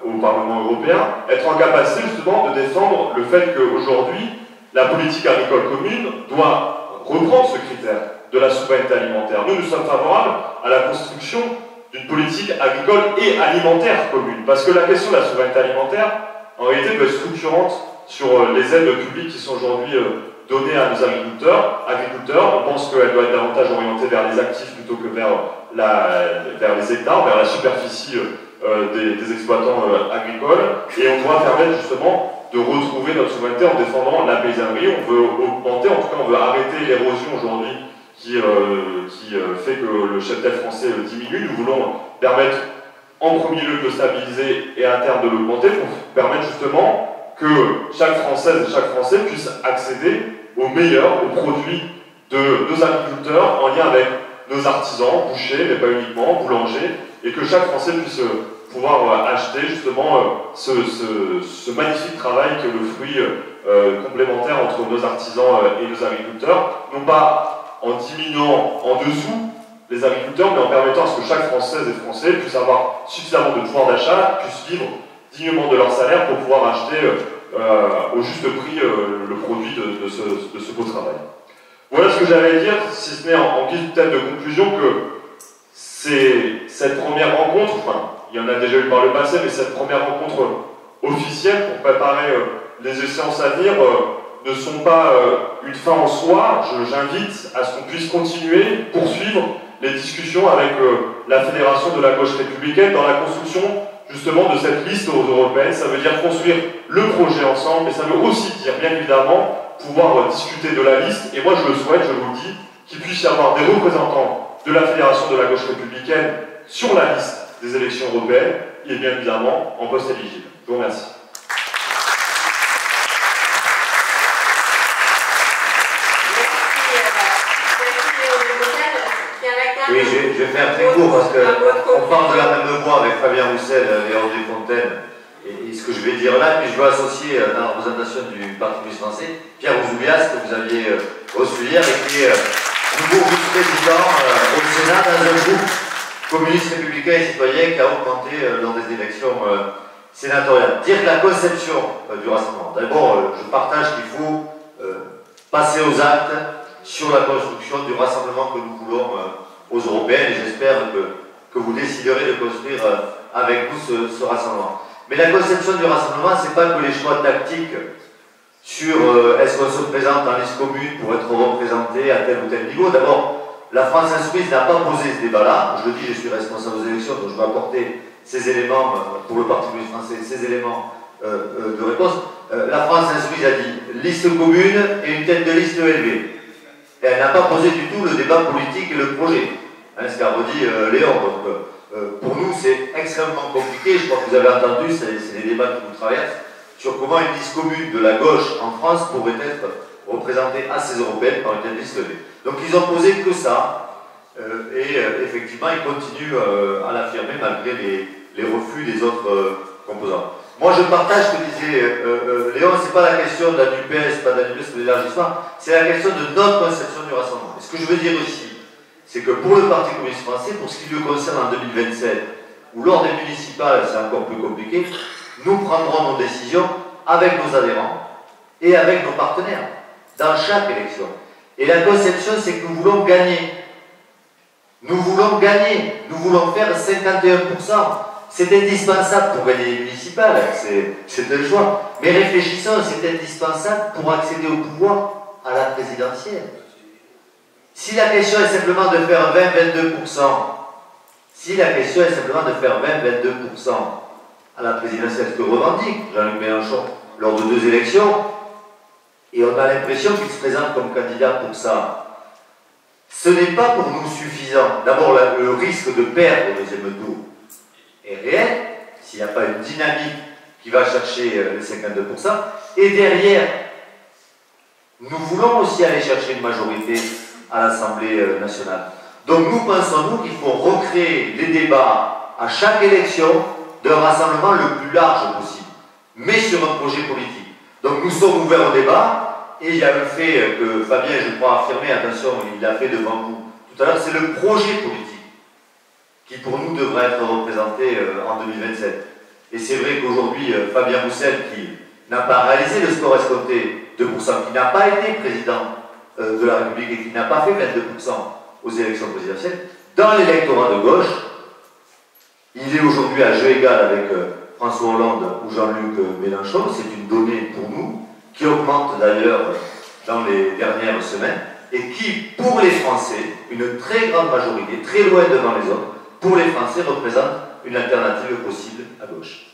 au Parlement européen, être en capacité justement de défendre le fait qu'aujourd'hui, la politique agricole commune doit reprendre ce critère de la souveraineté alimentaire. Nous sommes favorables à la construction d'une d'une politique agricole et alimentaire commune. Parce que la question de la souveraineté alimentaire, en réalité, peut être structurante sur les aides publiques qui sont aujourd'hui données à nos agriculteurs. On pense qu'elle doit être davantage orientée vers les actifs plutôt que vers les hectares, vers la superficie des exploitants agricoles. Et on doit permettre justement de retrouver notre souveraineté en défendant la paysannerie. On veut augmenter, en tout cas on veut arrêter l'érosion aujourd'hui qui fait que le cheptel français diminue. Nous voulons permettre en premier lieu de le stabiliser et à terme de l'augmenter pour permettre justement que chaque Française et chaque Français puisse accéder aux meilleurs, aux produits de nos agriculteurs en lien avec nos artisans, bouchers, mais pas uniquement, boulangers, et que chaque Français puisse pouvoir acheter justement ce magnifique travail qui est le fruit complémentaire entre nos artisans et nos agriculteurs, non pas en diminuant en dessous les agriculteurs, mais en permettant à ce que chaque Française et Français puisse avoir suffisamment de pouvoir d'achat, puisse vivre dignement de leur salaire pour pouvoir acheter au juste prix le produit de ce beau travail. Voilà ce que j'avais à dire, si ce n'est en guise peut-être de conclusion que cette première rencontre, enfin, il y en a déjà eu par le passé, mais cette première rencontre officielle pour préparer les échéances à venir ne sont pas une fin en soi. J'invite à ce qu'on puisse continuer, poursuivre les discussions avec la Fédération de la gauche républicaine dans la construction justement de cette liste aux européennes. Ça veut dire construire le projet ensemble, mais ça veut aussi dire, bien évidemment, pouvoir discuter de la liste. Et moi, je le souhaite, je vous le dis, qu'il puisse y avoir des représentants de la Fédération de la gauche républicaine sur la liste des élections européennes et bien évidemment en poste éligible. Je vous remercie.
Oui, je vais faire très court parce qu'on parle de la même voix avec Fabien Roussel et André Fontaine. Et ce que je vais dire là, puis je veux associer dans la représentation du Parti communiste français, Pierre Ouzoulias, que vous aviez reçu hier, et qui est nouveau vice-président au Sénat dans un groupe communiste républicain et citoyen qui a augmenté lors des élections sénatoriales. Dire que la conception du rassemblement, d'abord, je partage qu'il faut passer aux actes sur la construction du rassemblement que nous voulons aux Européennes, et j'espère que vous déciderez de construire avec nous ce rassemblement. Mais la conception du rassemblement, ce n'est pas que les choix tactiques sur est-ce qu'on se présente en liste commune pour être représenté à tel ou tel niveau. D'abord, la France Insoumise n'a pas posé ce débat-là. Je le dis, je suis responsable aux élections, donc je vais apporter ces éléments pour le Parti communiste français, ces éléments de réponse. La France Insoumise a dit liste commune et une tête de liste élevée. Et elle n'a pas posé du tout le débat politique et le projet. Hein, ce qu'a redit Léon. Donc, pour nous, c'est extrêmement compliqué. Je crois que vous avez entendu, c'est les débats qui nous traversent, sur comment une liste commune de la gauche en France pourrait être représentée à ces européennes par une telle liste élevée. Donc ils ont posé que ça, et effectivement, ils continuent à l'affirmer malgré les refus des autres composants. Moi, je partage ce que disait Léon, c'est pas la question de la NUPES, pas de la NUPES, de l'élargissement, c'est la question de notre conception du rassemblement. Et ce que je veux dire ici, c'est que pour le Parti communiste français, pour ce qui le concerne en 2027, ou lors des municipales, c'est encore plus compliqué, nous prendrons nos décisions avec nos adhérents et avec nos partenaires, dans chaque élection. Et la conception, c'est que nous voulons gagner. Nous voulons gagner. Nous voulons faire 51%. C'est indispensable pour gagner les municipales, c'est un choix. Mais réfléchissons, c'est indispensable pour accéder au pouvoir à la présidentielle. Si la question est simplement de faire 20-22%, si la question est simplement de faire 20-22% à la présidentielle, ce que revendique Jean-Luc Mélenchon lors de 2 élections, et on a l'impression qu'il se présente comme candidat pour ça, ce n'est pas pour nous suffisant. D'abord, le risque de perdre le deuxième tour est réel, s'il n'y a pas une dynamique qui va chercher les 52%, et derrière, nous voulons aussi aller chercher une majorité à l'Assemblée nationale. Donc nous pensons, nous, qu'il faut recréer les débats à chaque élection d'un rassemblement le plus large possible, mais sur un projet politique. Donc nous sommes ouverts au débat, et il y a le fait que Fabien, je crois, a affirmé, attention, il l'a fait devant vous tout à l'heure, c'est le projet politique qui pour nous devrait être représenté en 2027. Et c'est vrai qu'aujourd'hui, Fabien Roussel, qui n'a pas réalisé le score escompté, 2%, qui n'a pas été président de la République et qui n'a pas fait 22% aux élections présidentielles, dans l'électorat de gauche, Il est aujourd'hui à jeu égal avec François Hollande ou Jean-Luc Mélenchon. C'est une donnée pour nous, qui augmente d'ailleurs dans les dernières semaines, et qui, pour les Français, une très grande majorité, très loin devant les autres, pour les Français représente une alternative possible à gauche.